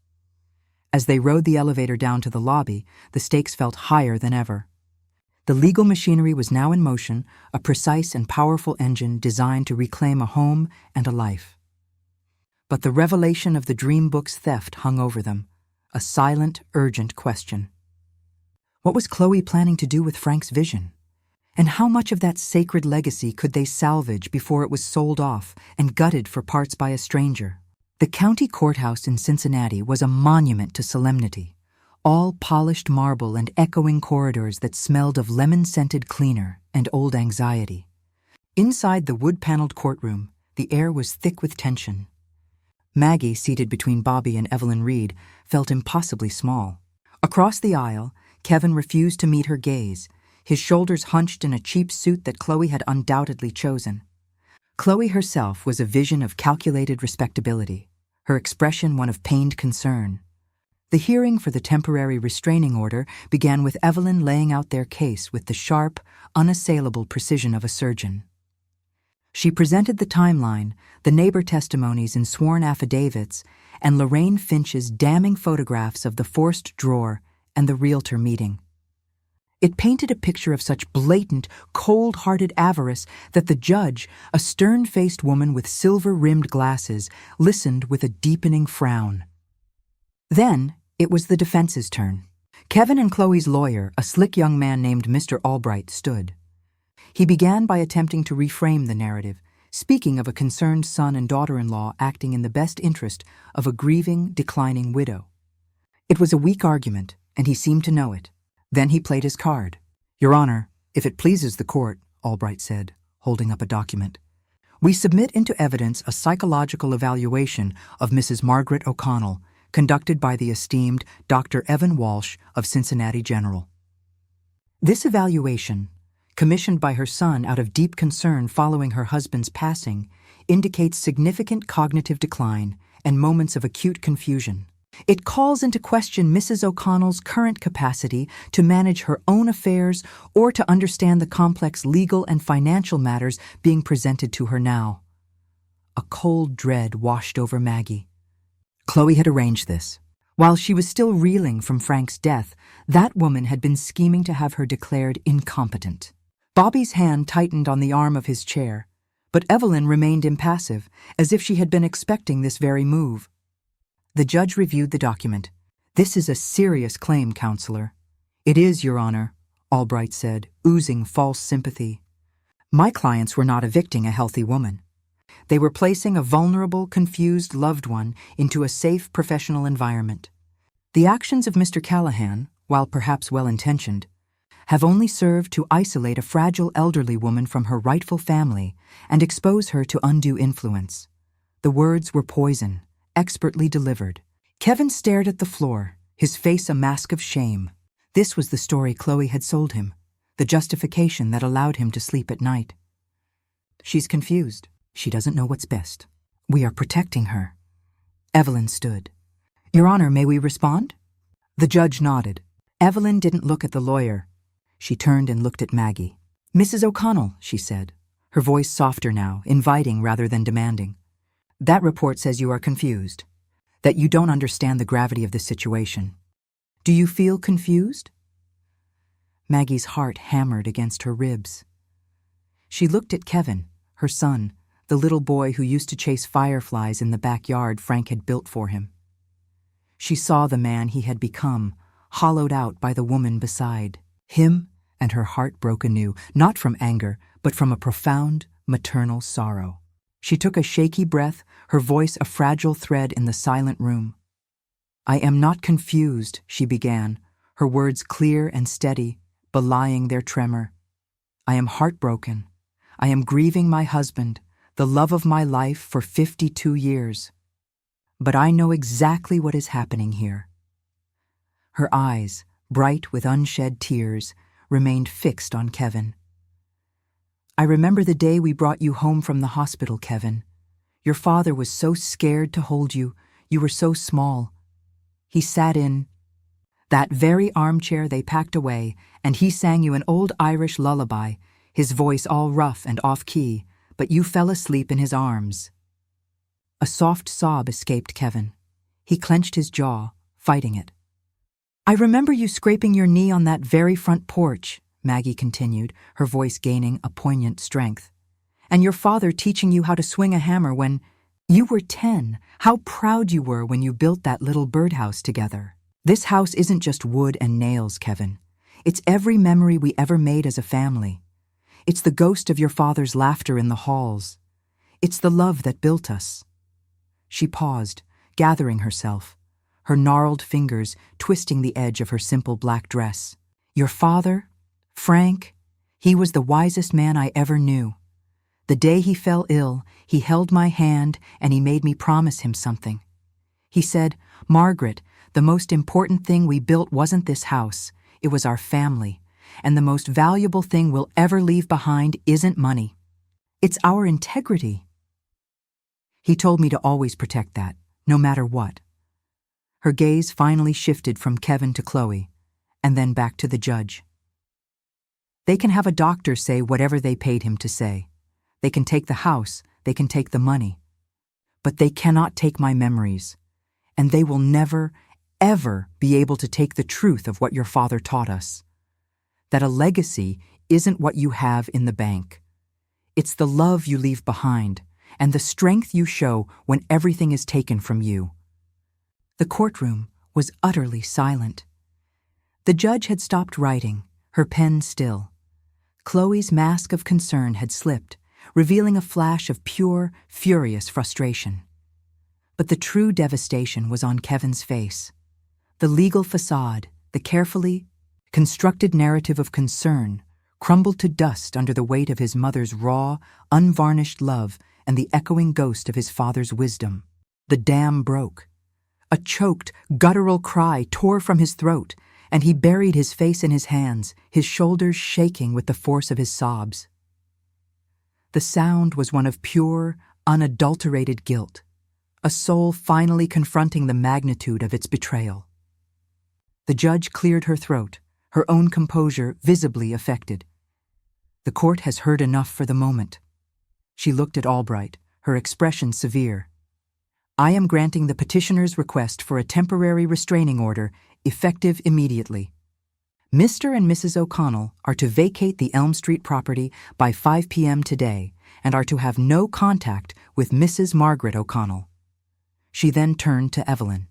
As they rode the elevator down to the lobby, the stakes felt higher than ever. The legal machinery was now in motion, a precise and powerful engine designed to reclaim a home and a life. But the revelation of the dream book's theft hung over them, a silent, urgent question. What was Chloe planning to do with Frank's vision? And how much of that sacred legacy could they salvage before it was sold off and gutted for parts by a stranger? The county courthouse in Cincinnati was a monument to solemnity, all polished marble and echoing corridors that smelled of lemon-scented cleaner and old anxiety. Inside the wood-paneled courtroom, the air was thick with tension. Maggie, seated between Bobby and Evelyn Reed, felt impossibly small. Across the aisle, Kevin refused to meet her gaze, his shoulders hunched in a cheap suit that Chloe had undoubtedly chosen. Chloe herself was a vision of calculated respectability, her expression one of pained concern. The hearing for the temporary restraining order began with Evelyn laying out their case with the sharp, unassailable precision of a surgeon. She presented the timeline, the neighbor testimonies and sworn affidavits, and Lorraine Finch's damning photographs of the forced drawer and the realtor meeting. It painted a picture of such blatant, cold-hearted avarice that the judge, a stern-faced woman with silver-rimmed glasses, listened with a deepening frown. Then it was the defense's turn. Kevin and Chloe's lawyer, a slick young man named Mr. Albright, stood. He began by attempting to reframe the narrative, speaking of a concerned son and daughter-in-law acting in the best interest of a grieving, declining widow. It was a weak argument, and he seemed to know it. Then he played his card. "Your Honor, if it pleases the court," Albright said, holding up a document, "we submit into evidence a psychological evaluation of Mrs. Margaret O'Connell, conducted by the esteemed Dr. Evan Walsh of Cincinnati General. This evaluation, commissioned by her son out of deep concern following her husband's passing, indicates significant cognitive decline and moments of acute confusion. It calls into question Mrs. O'Connell's current capacity to manage her own affairs or to understand the complex legal and financial matters being presented to her now. A cold dread washed over Maggie. Chloe had arranged this. While she was still reeling from Frank's death, that woman had been scheming to have her declared incompetent. Bobby's hand tightened on the arm of his chair, but Evelyn remained impassive, as if she had been expecting this very move. The judge reviewed the document. "This is a serious claim, Counselor." "It is, Your Honor," Albright said, oozing false sympathy. "My clients were not evicting a healthy woman. They were placing a vulnerable, confused loved one into a safe professional environment. The actions of Mr. Callahan, while perhaps well-intentioned, have only served to isolate a fragile elderly woman from her rightful family and expose her to undue influence. The words were poison, expertly delivered." Kevin stared at the floor, his face a mask of shame. This was the story Chloe had sold him, the justification that allowed him to sleep at night. "She's confused. She doesn't know what's best. We are protecting her." Evelyn stood. "Your Honor, may we respond?" The judge nodded. Evelyn didn't look at the lawyer. She turned and looked at Maggie. "Mrs. O'Connell," she said, her voice softer now, inviting rather than demanding. "That report says you are confused, that you don't understand the gravity of the situation. Do you feel confused?" Maggie's heart hammered against her ribs. She looked at Kevin, her son, the little boy who used to chase fireflies in the backyard Frank had built for him. She saw the man he had become, hollowed out by the woman beside him, and her heart broke anew, not from anger, but from a profound maternal sorrow. She took a shaky breath, her voice a fragile thread in the silent room. "I am not confused," she began, her words clear and steady, belying their tremor. "I am heartbroken. I am grieving my husband, the love of my life for 52 years. But I know exactly what is happening here." Her eyes, bright with unshed tears, remained fixed on Kevin. "I remember the day we brought you home from the hospital, Kevin. Your father was so scared to hold you. You were so small. He sat in that very armchair they packed away, and he sang you an old Irish lullaby, his voice all rough and off-key, but you fell asleep in his arms." A soft sob escaped Kevin. He clenched his jaw, fighting it. "I remember you scraping your knee on that very front porch," Maggie continued, her voice gaining a poignant strength. "And your father teaching you how to swing a hammer when you were 10. How proud you were when you built that little birdhouse together. This house isn't just wood and nails, Kevin. It's every memory we ever made as a family. It's the ghost of your father's laughter in the halls. It's the love that built us." She paused, gathering herself, her gnarled fingers twisting the edge of her simple black dress. "Your father, Frank, he was the wisest man I ever knew. The day he fell ill, he held my hand and he made me promise him something. He said, 'Margaret, the most important thing we built wasn't this house, it was our family, and the most valuable thing we'll ever leave behind isn't money. It's our integrity.' He told me to always protect that, no matter what." Her gaze finally shifted from Kevin to Chloe, and then back to the judge. "They can have a doctor say whatever they paid him to say. They can take the house, they can take the money. But they cannot take my memories, and they will never, ever be able to take the truth of what your father taught us. That a legacy isn't what you have in the bank. It's the love you leave behind, and the strength you show when everything is taken from you." The courtroom was utterly silent. The judge had stopped writing, her pen still. Chloe's mask of concern had slipped, revealing a flash of pure, furious frustration. But the true devastation was on Kevin's face. The legal facade, the carefully constructed narrative of concern, crumbled to dust under the weight of his mother's raw, unvarnished love and the echoing ghost of his father's wisdom. The dam broke. A choked, guttural cry tore from his throat, and he buried his face in his hands, his shoulders shaking with the force of his sobs. The sound was one of pure, unadulterated guilt, a soul finally confronting the magnitude of its betrayal. The judge cleared her throat, her own composure visibly affected. The court has heard enough for the moment. She looked at Albright, her expression severe. I am granting the petitioner's request for a temporary restraining order, effective immediately. Mr. and Mrs. O'Connell are to vacate the Elm Street property by 5 p.m. today and are to have no contact with Mrs. Margaret O'Connell. She then turned to Evelyn.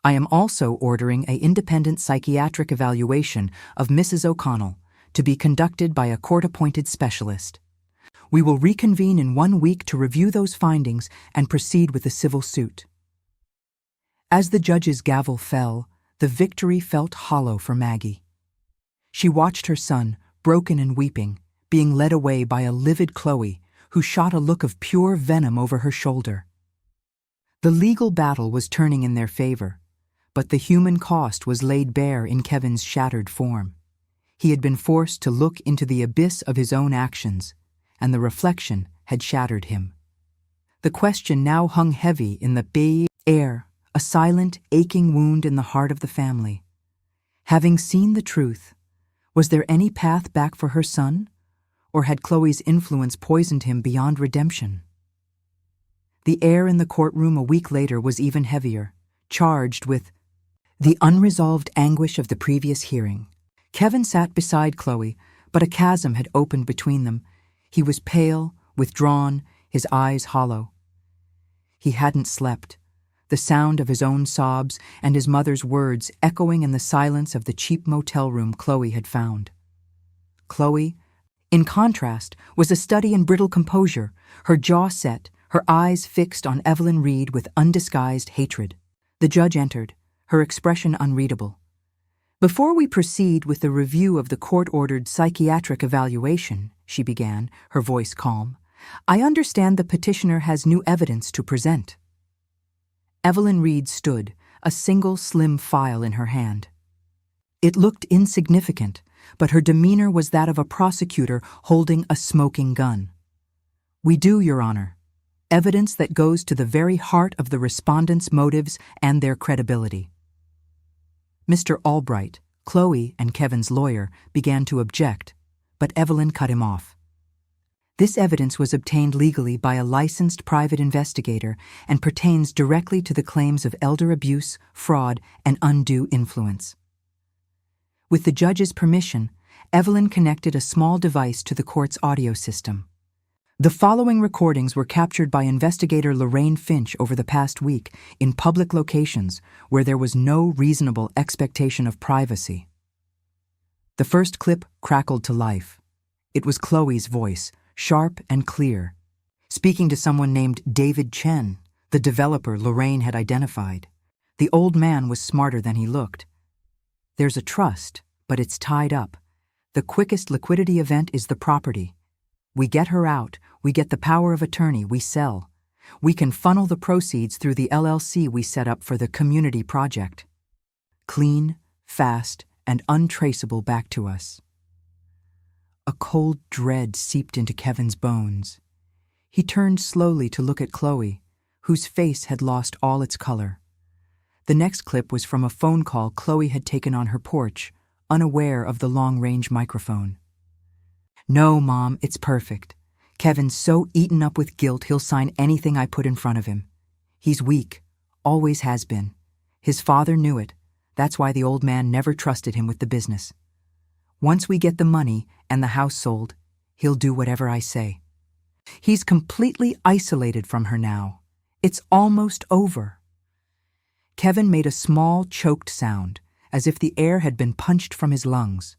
I am also ordering an independent psychiatric evaluation of Mrs. O'Connell to be conducted by a court-appointed specialist. We will reconvene in 1 week to review those findings and proceed with the civil suit. As the judge's gavel fell, the victory felt hollow for Maggie. She watched her son, broken and weeping, being led away by a livid Chloe, who shot a look of pure venom over her shoulder. The legal battle was turning in their favor, but the human cost was laid bare in Kevin's shattered form. He had been forced to look into the abyss of his own actions, and the reflection had shattered him. The question now hung heavy in the bay air, a silent, aching wound in the heart of the family. Having seen the truth, was there any path back for her son, or had Chloe's influence poisoned him beyond redemption? The air in the courtroom a week later was even heavier, charged with the unresolved anguish of the previous hearing. Kevin sat beside Chloe, but a chasm had opened between them. He was pale, withdrawn, his eyes hollow. He hadn't slept, the sound of his own sobs and his mother's words echoing in the silence of the cheap motel room Chloe had found. Chloe, in contrast, was a study in brittle composure, her jaw set, her eyes fixed on Evelyn Reed with undisguised hatred. The judge entered, her expression unreadable. Before we proceed with the review of the court-ordered psychiatric evaluation, she began, her voice calm, I understand the petitioner has new evidence to present. Evelyn Reed stood, a single slim file in her hand. It looked insignificant, but her demeanor was that of a prosecutor holding a smoking gun. We do, Your Honor. Evidence that goes to the very heart of the respondents' motives and their credibility. Mr. Albright, Chloe and Kevin's lawyer, began to object, but Evelyn cut him off. This evidence was obtained legally by a licensed private investigator and pertains directly to the claims of elder abuse, fraud, and undue influence. With the judge's permission, Evelyn connected a small device to the court's audio system. The following recordings were captured by investigator Lorraine Finch over the past week in public locations where there was no reasonable expectation of privacy. The first clip crackled to life. It was Chloe's voice, sharp and clear, speaking to someone named David Chen, the developer Lorraine had identified. The old man was smarter than he looked. There's a trust, but it's tied up. The quickest liquidity event is the property. We get her out, we get the power of attorney, we sell. We can funnel the proceeds through the LLC we set up for the community project. Clean, fast, and untraceable back to us. A cold dread seeped into Kevin's bones. He turned slowly to look at Chloe, whose face had lost all its color. The next clip was from a phone call Chloe had taken on her porch, unaware of the long-range microphone. No, Mom, it's perfect. Kevin's so eaten up with guilt he'll sign anything I put in front of him. He's weak, always has been. His father knew it. That's why the old man never trusted him with the business. Once we get the money and the house sold, he'll do whatever I say. He's completely isolated from her now. It's almost over. Kevin made a small, choked sound, as if the air had been punched from his lungs.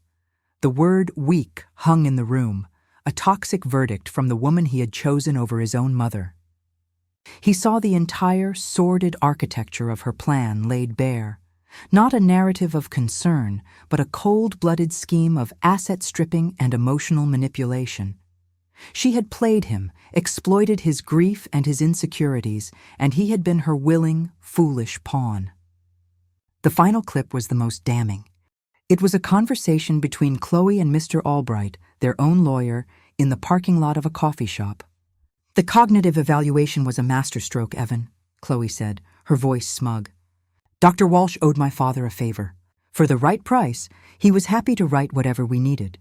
The word weak hung in the room, a toxic verdict from the woman he had chosen over his own mother. He saw the entire sordid architecture of her plan laid bare, not a narrative of concern, but a cold-blooded scheme of asset stripping and emotional manipulation. She had played him, exploited his grief and his insecurities, and he had been her willing, foolish pawn. The final clip was the most damning. It was a conversation between Chloe and Mr. Albright, their own lawyer, in the parking lot of a coffee shop. The cognitive evaluation was a masterstroke, Evan. Chloe said, her voice smug. Dr. Walsh owed my father a favor. For the right price, he was happy to write whatever we needed.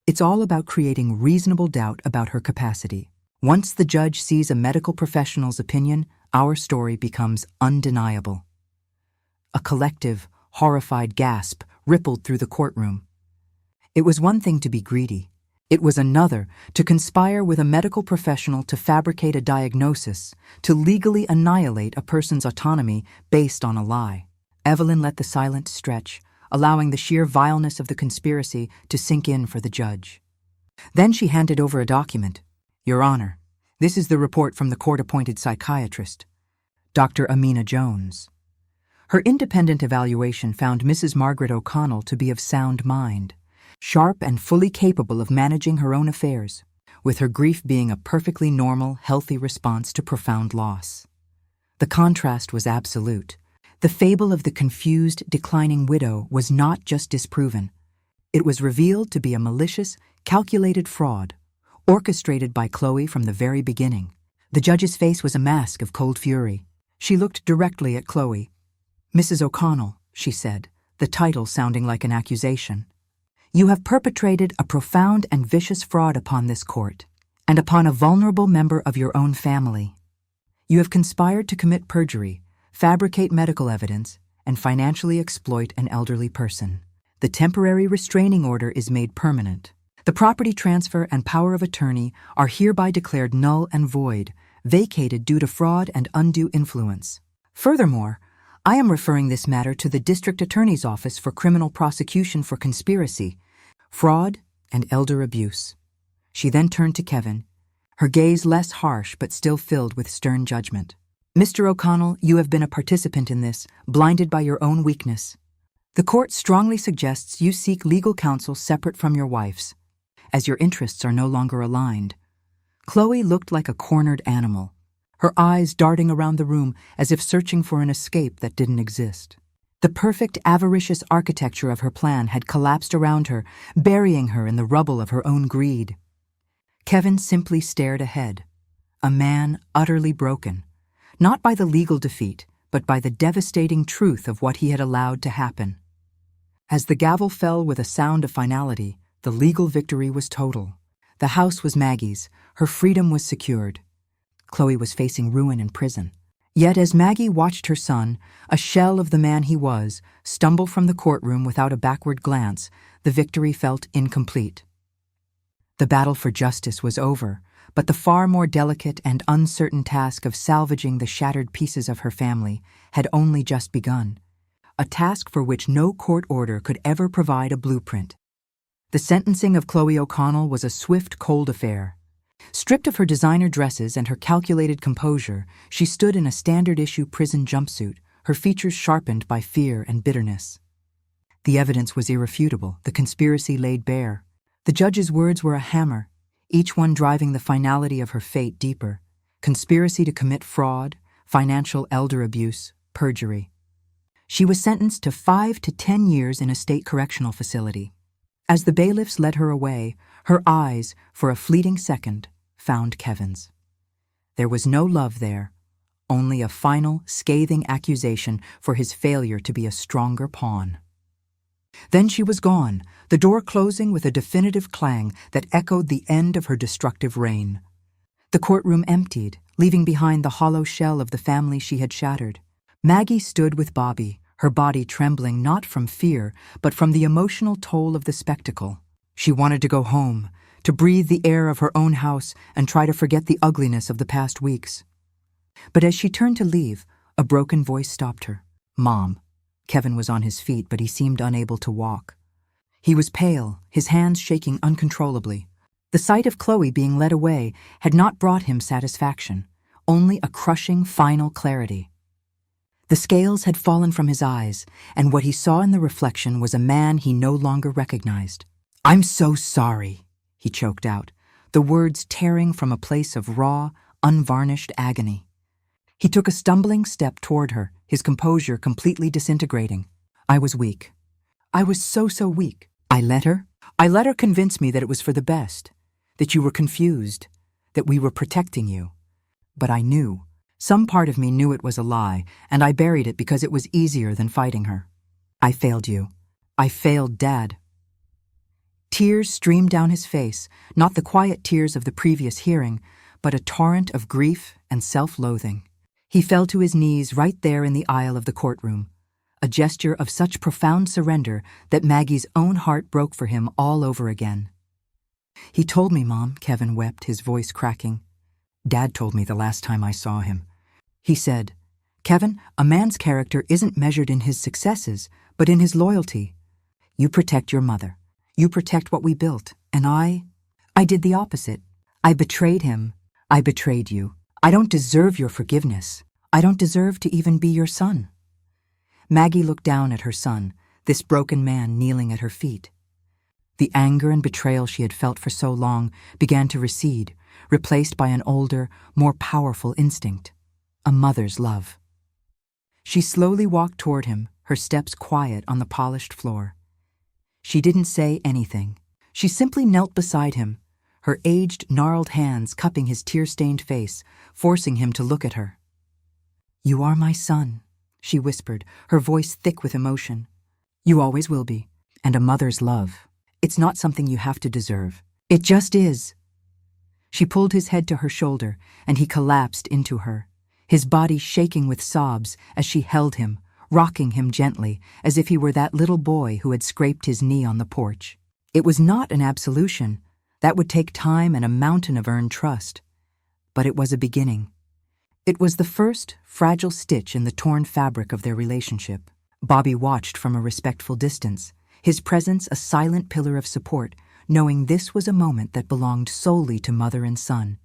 It's all about creating reasonable doubt about her capacity. Once the judge sees a medical professional's opinion, our story becomes undeniable. A collective, horrified gasp rippled through the courtroom. It was one thing to be greedy. It was another to conspire with a medical professional to fabricate a diagnosis, to legally annihilate a person's autonomy based on a lie. Evelyn let the silence stretch, allowing the sheer vileness of the conspiracy to sink in for the judge. Then she handed over a document. Your Honor, this is the report from the court-appointed psychiatrist, Dr. Amina Jones. Her independent evaluation found Mrs. Margaret O'Connell to be of sound mind, sharp and fully capable of managing her own affairs, with her grief being a perfectly normal, healthy response to profound loss. The contrast was absolute. The fable of the confused, declining widow was not just disproven. It was revealed to be a malicious, calculated fraud, orchestrated by Chloe from the very beginning. The judge's face was a mask of cold fury. She looked directly at Chloe. Mrs. O'Connell, she said, the title sounding like an accusation. You have perpetrated a profound and vicious fraud upon this court, and upon a vulnerable member of your own family. You have conspired to commit perjury, fabricate medical evidence, and financially exploit an elderly person. The temporary restraining order is made permanent. The property transfer and power of attorney are hereby declared null and void, vacated due to fraud and undue influence. Furthermore, I am referring this matter to the District Attorney's Office for criminal prosecution for conspiracy, fraud, and elder abuse. She then turned to Kevin, her gaze less harsh but still filled with stern judgment. Mr. O'Connell, you have been a participant in this, blinded by your own weakness. The court strongly suggests you seek legal counsel separate from your wife's, as your interests are no longer aligned. Chloe looked like a cornered animal, her eyes darting around the room as if searching for an escape that didn't exist. The perfect, avaricious architecture of her plan had collapsed around her, burying her in the rubble of her own greed. Kevin simply stared ahead, a man utterly broken, not by the legal defeat, but by the devastating truth of what he had allowed to happen. As the gavel fell with a sound of finality, the legal victory was total. The house was Maggie's, her freedom was secured. Chloe was facing ruin in prison. Yet as Maggie watched her son, a shell of the man he was, stumble from the courtroom without a backward glance, the victory felt incomplete. The battle for justice was over, but the far more delicate and uncertain task of salvaging the shattered pieces of her family had only just begun, a task for which no court order could ever provide a blueprint. The sentencing of Chloe O'Connell was a swift, cold affair. Stripped of her designer dresses and her calculated composure, she stood in a standard-issue prison jumpsuit, her features sharpened by fear and bitterness. The evidence was irrefutable, the conspiracy laid bare. The judge's words were a hammer, each one driving the finality of her fate deeper. Conspiracy to commit fraud, financial elder abuse, perjury. She was sentenced to 5 to 10 years in a state correctional facility. As the bailiffs led her away, her eyes, for a fleeting second, found Kevin's. There was no love there, only a final, scathing accusation for his failure to be a stronger pawn. Then she was gone, the door closing with a definitive clang that echoed the end of her destructive reign. The courtroom emptied, leaving behind the hollow shell of the family she had shattered. Maggie stood with Bobby, her body trembling not from fear, but from the emotional toll of the spectacle. She wanted to go home, to breathe the air of her own house and try to forget the ugliness of the past weeks. But as she turned to leave, a broken voice stopped her. Mom. Kevin was on his feet, but he seemed unable to walk. He was pale, his hands shaking uncontrollably. The sight of Chloe being led away had not brought him satisfaction, only a crushing, final clarity. The scales had fallen from his eyes, and what he saw in the reflection was a man he no longer recognized. "I'm so sorry," he choked out, the words tearing from a place of raw, unvarnished agony. He took a stumbling step toward her, his composure completely disintegrating. "I was weak. I was so weak. I let her convince me that it was for the best, that you were confused, that we were protecting you. But I knew, Some part of me knew it was a lie, and I buried it because it was easier than fighting her. I failed you. I failed Dad. Tears streamed down his face, not the quiet tears of the previous hearing, but a torrent of grief and self-loathing. He fell to his knees right there in the aisle of the courtroom, a gesture of such profound surrender that Maggie's own heart broke for him all over again. "He told me, Mom," Kevin wept, his voice cracking. "Dad told me the last time I saw him. He said, 'Kevin, a man's character isn't measured in his successes, but in his loyalty. You protect your mother. You protect what we built. And I did the opposite. I betrayed him. I betrayed you. I don't deserve your forgiveness. I don't deserve to even be your son.'" Maggie looked down at her son, this broken man kneeling at her feet. The anger and betrayal she had felt for so long began to recede, replaced by an older, more powerful instinct, a mother's love. She slowly walked toward him, her steps quiet on the polished floor. She didn't say anything. She simply knelt beside him, her aged, gnarled hands cupping his tear-stained face, forcing him to look at her. "You are my son," she whispered, her voice thick with emotion. "You always will be. And a mother's love. It's not something you have to deserve. It just is." She pulled his head to her shoulder, and he collapsed into her, his body shaking with sobs as she held him, rocking him gently, as if he were that little boy who had scraped his knee on the porch. It was not an absolution. That would take time and a mountain of earned trust. But it was a beginning. It was the first fragile stitch in the torn fabric of their relationship. Bobby watched from a respectful distance, his presence a silent pillar of support, knowing this was a moment that belonged solely to mother and son.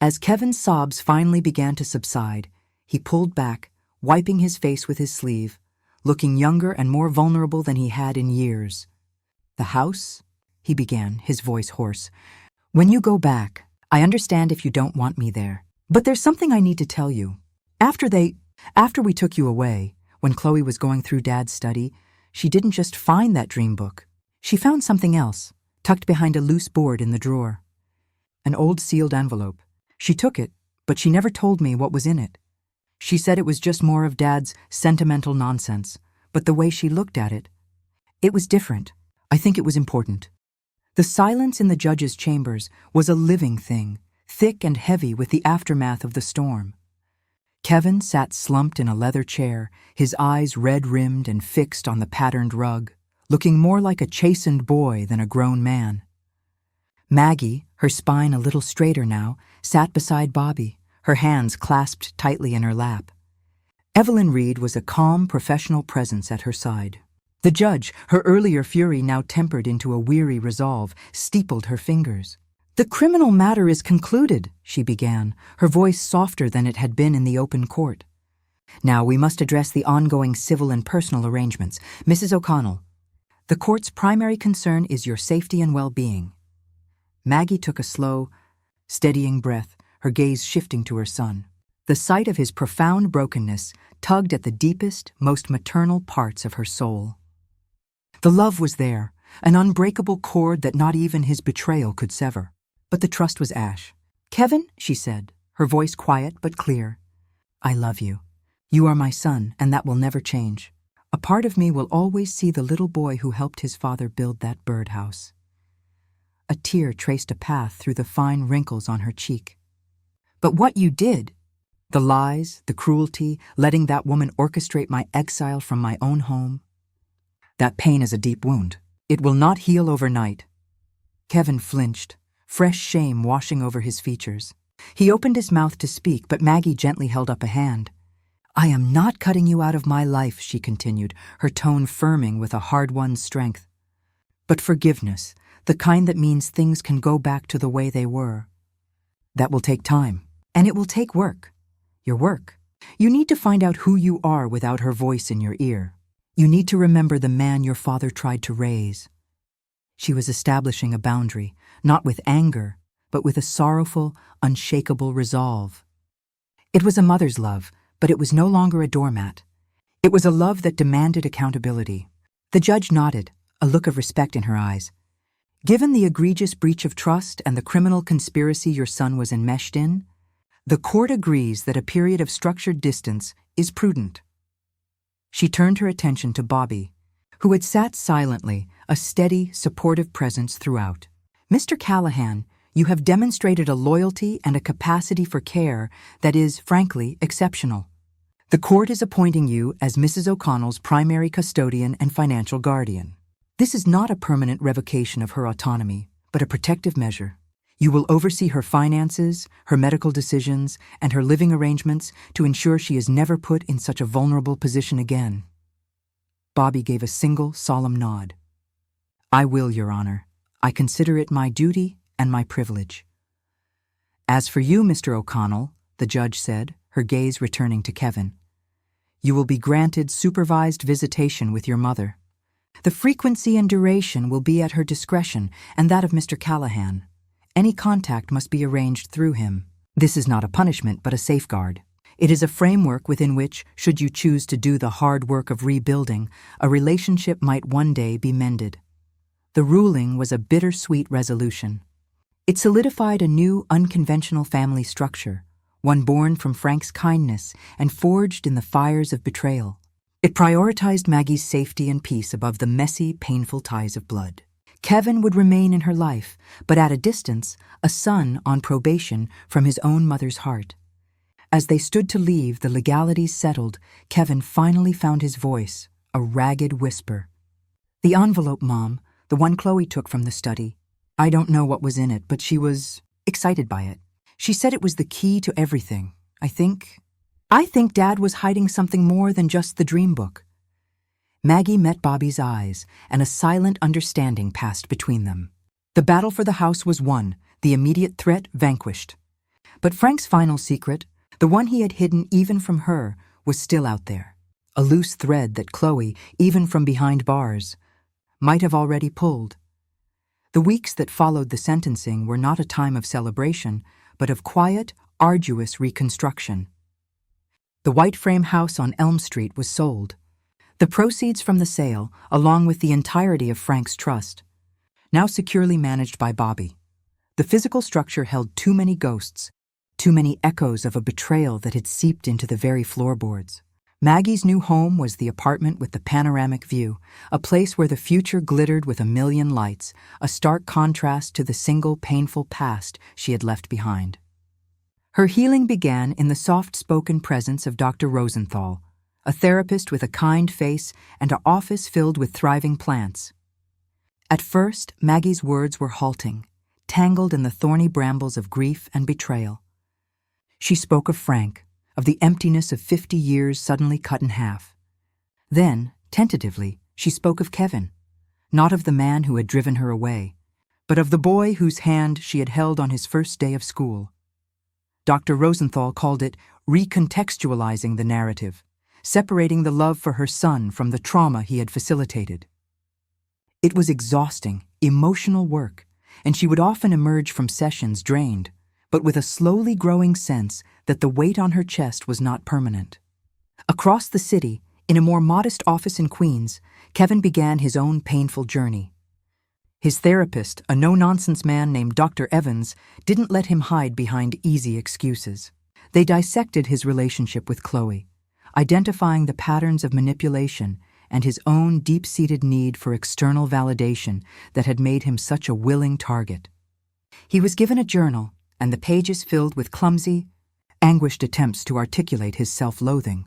As Kevin's sobs finally began to subside, he pulled back, wiping his face with his sleeve, looking younger and more vulnerable than he had in years. "The house?" he began, his voice hoarse. "When you go back, I understand if you don't want me there. But there's something I need to tell you. After we took you away, when Chloe was going through Dad's study, she didn't just find that dream book. She found something else, tucked behind a loose board in the drawer. An old sealed envelope. She took it, but she never told me what was in it. She said it was just more of Dad's sentimental nonsense, but the way she looked at it, it was different. I think it was important." The silence in the judge's chambers was a living thing, thick and heavy with the aftermath of the storm. Kevin sat slumped in a leather chair, his eyes red-rimmed and fixed on the patterned rug, looking more like a chastened boy than a grown man. Maggie, her spine a little straighter now, sat beside Bobby, her hands clasped tightly in her lap. Evelyn Reed was a calm, professional presence at her side. The judge, her earlier fury now tempered into a weary resolve, steepled her fingers. "The criminal matter is concluded," she began, her voice softer than it had been in the open court. "Now we must address the ongoing civil and personal arrangements. Mrs. O'Connell, the court's primary concern is your safety and well-being." Maggie took a slow, steadying breath, her gaze shifting to her son. The sight of his profound brokenness tugged at the deepest, most maternal parts of her soul. The love was there, an unbreakable cord that not even his betrayal could sever. But the trust was ash. "Kevin," she said, her voice quiet but clear, "I love you. You are my son, and that will never change. A part of me will always see the little boy who helped his father build that birdhouse." A tear traced a path through the fine wrinkles on her cheek. "But what you did, the lies, the cruelty, letting that woman orchestrate my exile from my own home, that pain is a deep wound. It will not heal overnight." Kevin flinched, fresh shame washing over his features. He opened his mouth to speak, but Maggie gently held up a hand. "I am not cutting you out of my life," she continued, her tone firming with a hard-won strength. "But forgiveness, the kind that means things can go back to the way they were. That will take time, and it will take work. Your work. You need to find out who you are without her voice in your ear. You need to remember the man your father tried to raise." She was establishing a boundary, not with anger, but with a sorrowful, unshakable resolve. It was a mother's love, but it was no longer a doormat. It was a love that demanded accountability. The judge nodded, a look of respect in her eyes. "Given the egregious breach of trust and the criminal conspiracy your son was enmeshed in, The court agrees that a period of structured distance is prudent. She turned her attention to Bobby, who had sat silently, a steady, supportive presence throughout. Mr. Callahan, you have demonstrated a loyalty and a capacity for care that is, frankly, exceptional. The court is appointing you as Mrs. O'Connell's primary custodian and financial guardian. This is not a permanent revocation of her autonomy, but a protective measure. You will oversee her finances, her medical decisions, and her living arrangements to ensure she is never put in such a vulnerable position again. Bobby gave a single, solemn nod. I will, Your Honor. I consider it my duty and my privilege. As for you, Mr. O'Connell, the judge said, her gaze returning to Kevin, you will be granted supervised visitation with your mother. The frequency and duration will be at her discretion and that of Mr. Callahan. Any contact must be arranged through him. This is not a punishment, but a safeguard. It is a framework within which, should you choose to do the hard work of rebuilding, a relationship might one day be mended. The ruling was a bittersweet resolution. It solidified a new, unconventional family structure, one born from Frank's kindness and forged in the fires of betrayal. It prioritized Maggie's safety and peace above the messy, painful ties of blood. Kevin would remain in her life, but at a distance, a son on probation from his own mother's heart. As they stood to leave, the legalities settled, Kevin finally found his voice, a ragged whisper. The envelope, Mom, the one Chloe took from the study. I don't know what was in it, but she was excited by it. She said it was the key to everything. I think Dad was hiding something more than just the dream book. Maggie met Bobby's eyes, and a silent understanding passed between them. The battle for the house was won, the immediate threat vanquished. But Frank's final secret, the one he had hidden even from her, was still out there. A loose thread that Chloe, even from behind bars, might have already pulled. The weeks that followed the sentencing were not a time of celebration, but of quiet, arduous reconstruction. The white frame house on Elm Street was sold. The proceeds from the sale, along with the entirety of Frank's trust, now securely managed by Bobby. The physical structure held too many ghosts, too many echoes of a betrayal that had seeped into the very floorboards. Maggie's new home was the apartment with the panoramic view, a place where the future glittered with a million lights, a stark contrast to the single painful past she had left behind. Her healing began in the soft-spoken presence of Dr. Rosenthal, a therapist with a kind face and an office filled with thriving plants. At first, Maggie's words were halting, tangled in the thorny brambles of grief and betrayal. She spoke of Frank, of the emptiness of 50 years suddenly cut in half. Then, tentatively, she spoke of Kevin, not of the man who had driven her away, but of the boy whose hand she had held on his first day of school. Dr. Rosenthal called it recontextualizing the narrative, separating the love for her son from the trauma he had facilitated. It was exhausting, emotional work, and she would often emerge from sessions drained, but with a slowly growing sense that the weight on her chest was not permanent. Across the city, in a more modest office in Queens, Kevin began his own painful journey. His therapist, a no-nonsense man named Dr. Evans, didn't let him hide behind easy excuses. They dissected his relationship with Chloe, identifying the patterns of manipulation and his own deep-seated need for external validation that had made him such a willing target. He was given a journal, and the pages filled with clumsy, anguished attempts to articulate his self-loathing,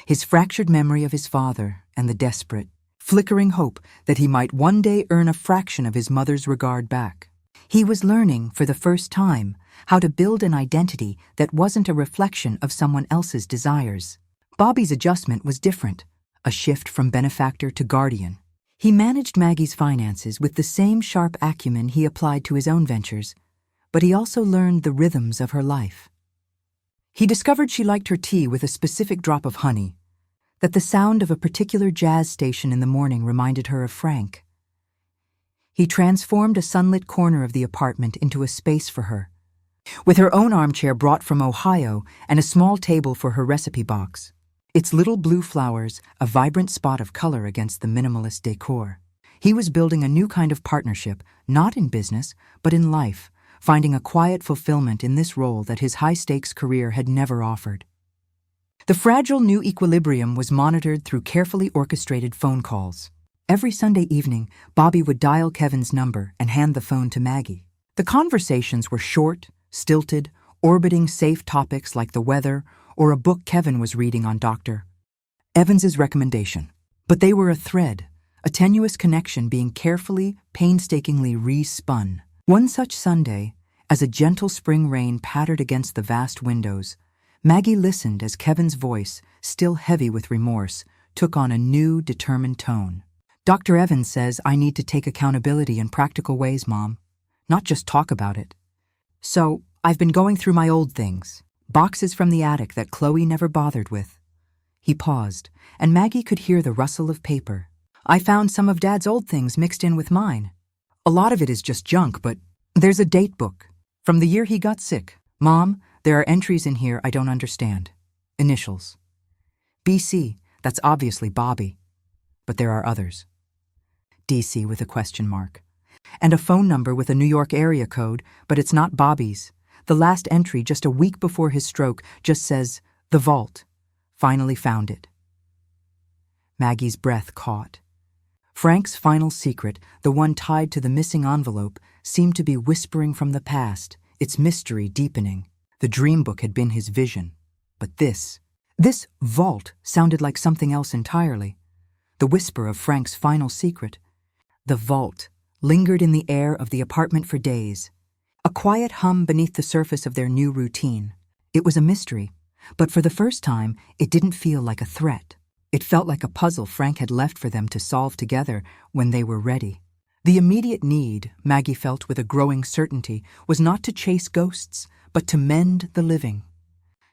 his fractured memory of his father, and the desperate, flickering hope that he might one day earn a fraction of his mother's regard back. He was learning, for the first time, how to build an identity that wasn't a reflection of someone else's desires. Bobby's adjustment was different, a shift from benefactor to guardian. He managed Maggie's finances with the same sharp acumen he applied to his own ventures, but he also learned the rhythms of her life. He discovered she liked her tea with a specific drop of honey, that the sound of a particular jazz station in the morning reminded her of Frank. He transformed a sunlit corner of the apartment into a space for her, with her own armchair brought from Ohio and a small table for her recipe box, its little blue flowers a vibrant spot of color against the minimalist decor. He was building a new kind of partnership, not in business, but in life, finding a quiet fulfillment in this role that his high-stakes career had never offered. The fragile new equilibrium was monitored through carefully orchestrated phone calls. Every Sunday evening, Bobby would dial Kevin's number and hand the phone to Maggie. The conversations were short, stilted, orbiting safe topics like the weather or a book Kevin was reading on Dr. Evans's recommendation. But they were a thread, a tenuous connection being carefully, painstakingly re-spun. One such Sunday, as a gentle spring rain pattered against the vast windows, Maggie listened as Kevin's voice, still heavy with remorse, took on a new, determined tone. "Dr. Evans says I need to take accountability in practical ways, Mom, not just talk about it. So, I've been going through my old things, boxes from the attic that Chloe never bothered with." He paused, and Maggie could hear the rustle of paper. "I found some of Dad's old things mixed in with mine. A lot of it is just junk, but there's a date book from the year he got sick. Mom, there are entries in here I don't understand. Initials. BC, that's obviously Bobby. But there are others. DC with a question mark. And a phone number with a New York area code, but it's not Bobby's. The last entry, just a week before his stroke, just says, 'The Vault. Finally found it.'" Maggie's breath caught. Frank's final secret, the one tied to the missing envelope, seemed to be whispering from the past, its mystery deepening. The dream book had been his vision. But this vault sounded like something else entirely. The whisper of Frank's final secret. The vault lingered in the air of the apartment for days, a quiet hum beneath the surface of their new routine. It was a mystery, but for the first time, it didn't feel like a threat. It felt like a puzzle Frank had left for them to solve together when they were ready. The immediate need, Maggie felt with a growing certainty, was not to chase ghosts, but to mend the living.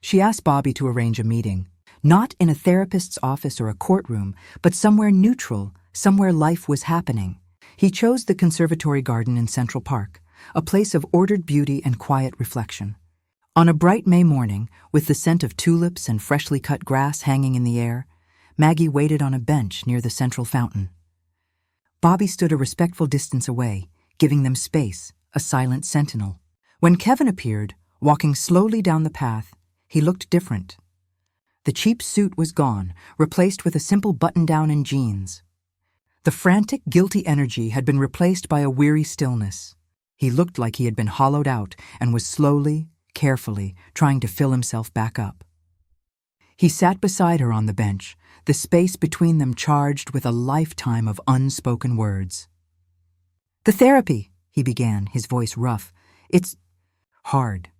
She asked Bobby to arrange a meeting, not in a therapist's office or a courtroom, but somewhere neutral, somewhere life was happening. He chose the conservatory garden in Central Park, a place of ordered beauty and quiet reflection. On a bright May morning, with the scent of tulips and freshly cut grass hanging in the air, Maggie waited on a bench near the central fountain. Bobby stood a respectful distance away, giving them space, a silent sentinel. When Kevin appeared, walking slowly down the path, he looked different. The cheap suit was gone, replaced with a simple button-down and jeans. The frantic, guilty energy had been replaced by a weary stillness. He looked like he had been hollowed out and was slowly, carefully, trying to fill himself back up. He sat beside her on the bench, the space between them charged with a lifetime of unspoken words. "The therapy," he began, his voice rough. "It's hard.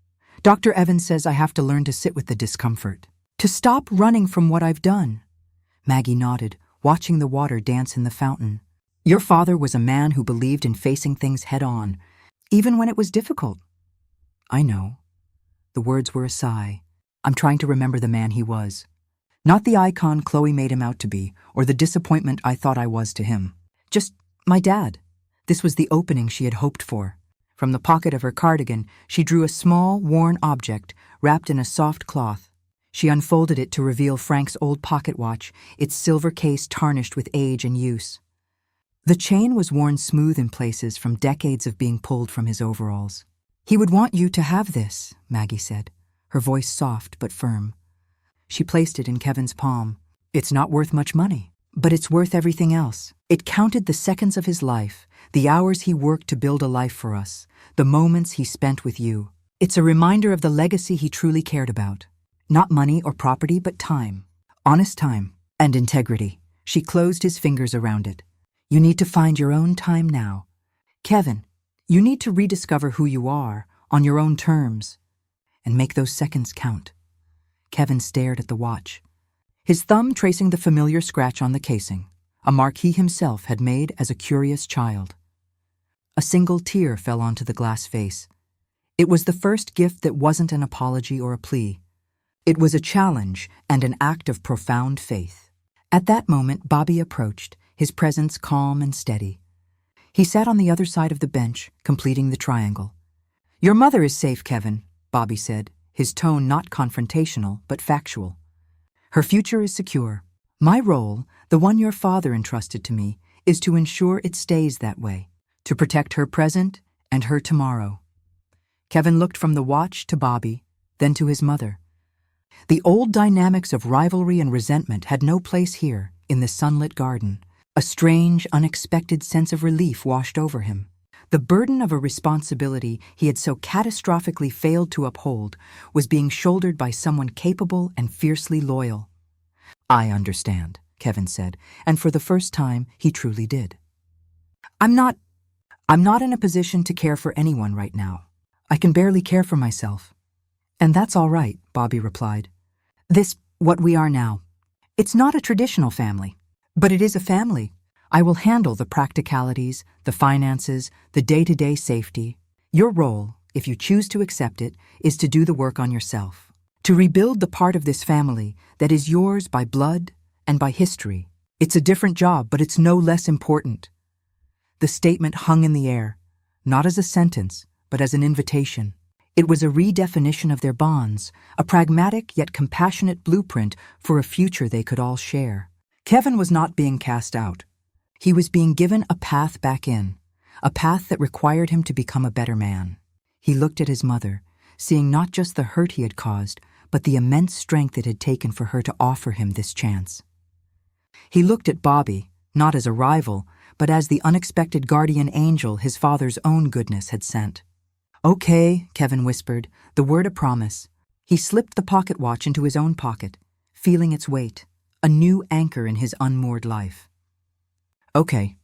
Dr. Evans says I have to learn to sit with the discomfort, to stop running from what I've done." Maggie nodded, watching the water dance in the fountain. "Your father was a man who believed in facing things head-on, even when it was difficult." "I know." The words were a sigh. "I'm trying to remember the man he was. Not the icon Chloe made him out to be, or the disappointment I thought I was to him. Just my dad." This was the opening she had hoped for. From the pocket of her cardigan, she drew a small, worn object wrapped in a soft cloth. She unfolded it to reveal Frank's old pocket watch, its silver case tarnished with age and use. The chain was worn smooth in places from decades of being pulled from his overalls. "He would want you to have this," Maggie said, her voice soft but firm. She placed it in Kevin's palm. "It's not worth much money, but it's worth everything else. It counted the seconds of his life, the hours he worked to build a life for us, the moments he spent with you. It's a reminder of the legacy he truly cared about. Not money or property, but time. Honest time. And integrity." She closed his fingers around it. "You need to find your own time now. Kevin, you need to rediscover who you are, on your own terms, and make those seconds count." Kevin stared at the watch, his thumb tracing the familiar scratch on the casing, a mark he himself had made as a curious child. A single tear fell onto the glass face. It was the first gift that wasn't an apology or a plea. It was a challenge and an act of profound faith. At that moment, Bobby approached, his presence calm and steady. He sat on the other side of the bench, completing the triangle. "Your mother is safe, Kevin," Bobby said, his tone not confrontational, but factual. "Her future is secure. My role, the one your father entrusted to me, is to ensure it stays that way, to protect her present and her tomorrow." Kevin looked from the watch to Bobby, then to his mother. The old dynamics of rivalry and resentment had no place here, in the sunlit garden. A strange, unexpected sense of relief washed over him. The burden of a responsibility he had so catastrophically failed to uphold was being shouldered by someone capable and fiercely loyal. "I understand," Kevin said, and for the first time, he truly did. I'm not in a position to care for anyone right now. I can barely care for myself." "And that's all right," Bobby replied. What we are now. It's not a traditional family, but it is a family. I will handle the practicalities, the finances, the day-to-day safety. Your role, if you choose to accept it, is to do the work on yourself. To rebuild the part of this family that is yours by blood and by history. It's a different job, but it's no less important." The statement hung in the air, not as a sentence, but as an invitation. It was a redefinition of their bonds, a pragmatic yet compassionate blueprint for a future they could all share. Kevin was not being cast out. He was being given a path back in, a path that required him to become a better man. He looked at his mother, seeing not just the hurt he had caused, but the immense strength it had taken for her to offer him this chance. He looked at Bobby, not as a rival, but as the unexpected guardian angel his father's own goodness had sent. "Okay," Kevin whispered, the word a promise. He slipped the pocket watch into his own pocket, feeling its weight, a new anchor in his unmoored life. "Okay."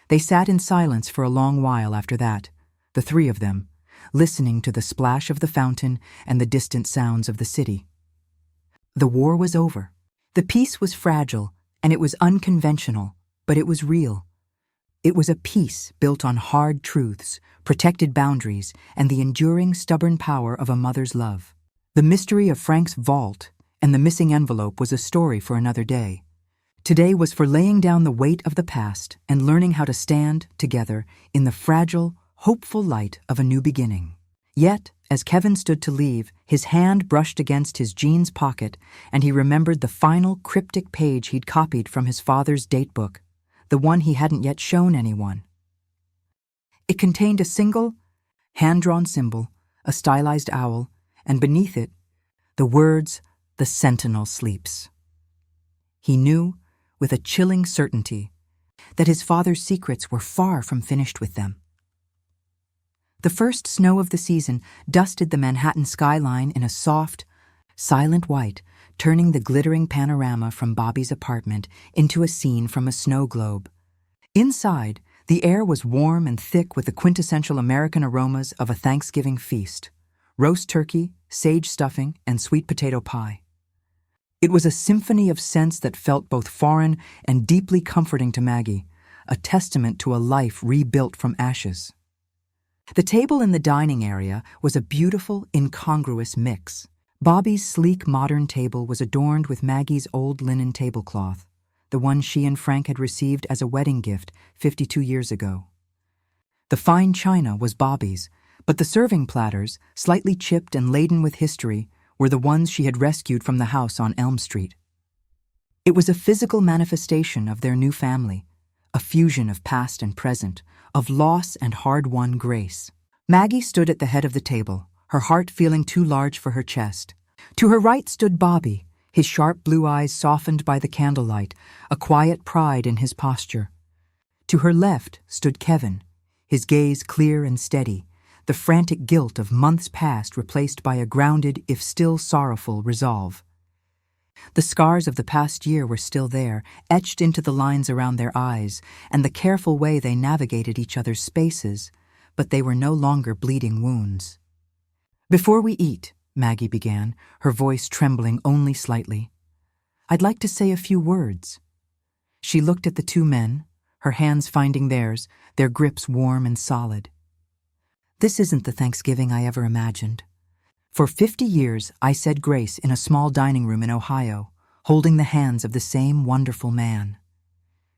They sat in silence for a long while after that, the three of them, listening to the splash of the fountain and the distant sounds of the city. The war was over. The peace was fragile, and it was unconventional, but it was real. It was a peace built on hard truths, protected boundaries, and the enduring, stubborn power of a mother's love. The mystery of Frank's vault and the missing envelope was a story for another day. Today was for laying down the weight of the past and learning how to stand together in the fragile, hopeful light of a new beginning. Yet, as Kevin stood to leave, his hand brushed against his jeans pocket, and he remembered the final cryptic page he'd copied from his father's datebook, the one he hadn't yet shown anyone. It contained a single, hand-drawn symbol, a stylized owl, and beneath it, the words, "The Sentinel sleeps." He knew, with a chilling certainty, that his father's secrets were far from finished with them. The first snow of the season dusted the Manhattan skyline in a soft, silent white, turning the glittering panorama from Bobby's apartment into a scene from a snow globe. Inside, the air was warm and thick with the quintessential American aromas of a Thanksgiving feast: roast turkey, sage stuffing, and sweet potato pie. It was a symphony of scents that felt both foreign and deeply comforting to Maggie, a testament to a life rebuilt from ashes. The table in the dining area was a beautiful, incongruous mix. Bobby's sleek modern table was adorned with Maggie's old linen tablecloth, the one she and Frank had received as a wedding gift 52 years ago. The fine china was Bobby's, but the serving platters, slightly chipped and laden with history, were the ones she had rescued from the house on Elm Street. It was a physical manifestation of their new family, a fusion of past and present, of loss and hard-won grace. Maggie stood at the head of the table, her heart feeling too large for her chest. To her right stood Bobby, his sharp blue eyes softened by the candlelight, a quiet pride in his posture. To her left stood Kevin, his gaze clear and steady, the frantic guilt of months past replaced by a grounded, if still sorrowful, resolve. The scars of the past year were still there, etched into the lines around their eyes, and the careful way they navigated each other's spaces, but they were no longer bleeding wounds. "Before we eat," Maggie began, her voice trembling only slightly, "I'd like to say a few words." She looked at the two men, her hands finding theirs, their grips warm and solid. "This isn't the Thanksgiving I ever imagined. For 50 years, I said grace in a small dining room in Ohio, holding the hands of the same wonderful man."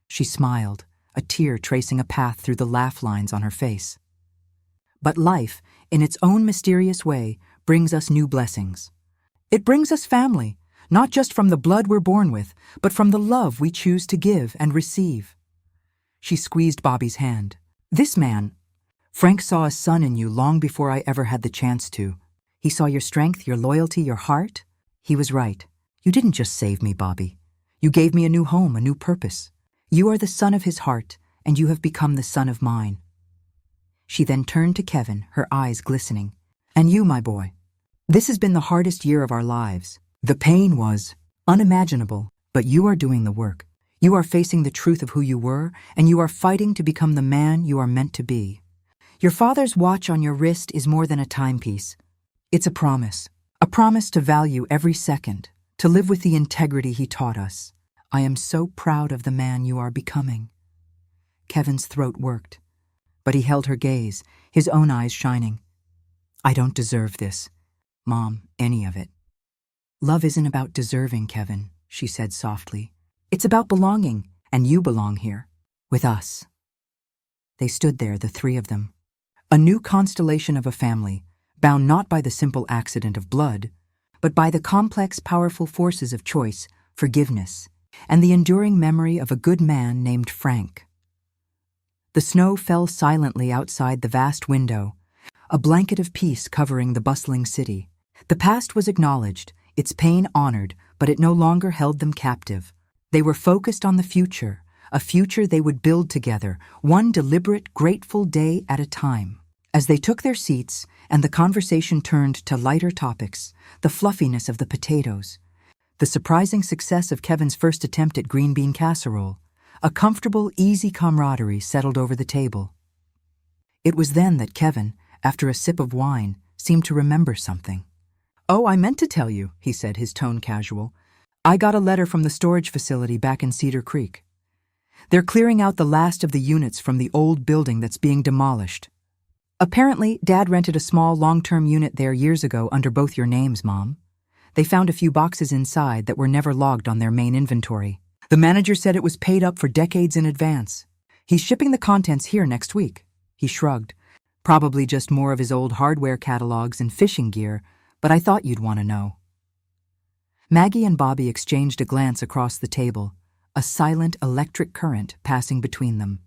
She smiled, a tear tracing a path through the laugh lines on her face. "But life, in its own mysterious way, brings us new blessings. It brings us family, not just from the blood we're born with, but from the love we choose to give and receive." She squeezed Bobby's hand. "This man, Frank saw a son in you long before I ever had the chance to. He saw your strength, your loyalty, your heart. He was right. You didn't just save me, Bobby. You gave me a new home, a new purpose. You are the son of his heart, and you have become the son of mine." She then turned to Kevin, her eyes glistening. "And you, my boy. This has been the hardest year of our lives. The pain was unimaginable, but you are doing the work. You are facing the truth of who you were, and you are fighting to become the man you are meant to be. Your father's watch on your wrist is more than a timepiece. It's a promise to value every second, to live with the integrity he taught us. I am so proud of the man you are becoming." Kevin's throat worked, but he held her gaze, his own eyes shining. "I don't deserve this, Mom, any of it." "Love isn't about deserving, Kevin," she said softly. "It's about belonging, and you belong here, with us." They stood there, the three of them. A new constellation of a family, bound not by the simple accident of blood, but by the complex, powerful forces of choice, forgiveness, and the enduring memory of a good man named Frank. The snow fell silently outside the vast window, a blanket of peace covering the bustling city. The past was acknowledged, its pain honored, but it no longer held them captive. They were focused on the future, a future they would build together, one deliberate, grateful day at a time. As they took their seats and the conversation turned to lighter topics, the fluffiness of the potatoes, the surprising success of Kevin's first attempt at green bean casserole, a comfortable, easy camaraderie settled over the table. It was then that Kevin, after a sip of wine, seemed to remember something. "Oh, I meant to tell you," he said, his tone casual. "I got a letter from the storage facility back in Cedar Creek. They're clearing out the last of the units from the old building that's being demolished. Apparently, Dad rented a small long-term unit there years ago under both your names, Mom. They found a few boxes inside that were never logged on their main inventory. The manager said it was paid up for decades in advance. He's shipping the contents here next week." He shrugged. "Probably just more of his old hardware catalogs and fishing gear, but I thought you'd want to know." Maggie and Bobby exchanged a glance across the table, a silent electric current passing between them.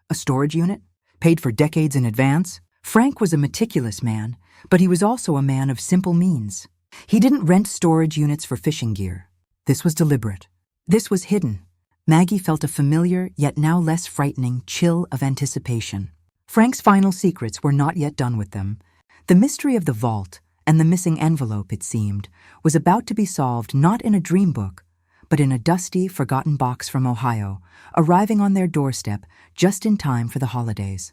A storage unit? Paid for decades in advance? Frank was a meticulous man, but he was also a man of simple means. He didn't rent storage units for fishing gear. This was deliberate. This was hidden. Maggie felt a familiar, yet now less frightening, chill of anticipation. Frank's final secrets were not yet done with them. The mystery of the vault, and the missing envelope, it seemed, was about to be solved not in a dream book, but in a dusty, forgotten box from Ohio, arriving on their doorstep just in time for the holidays.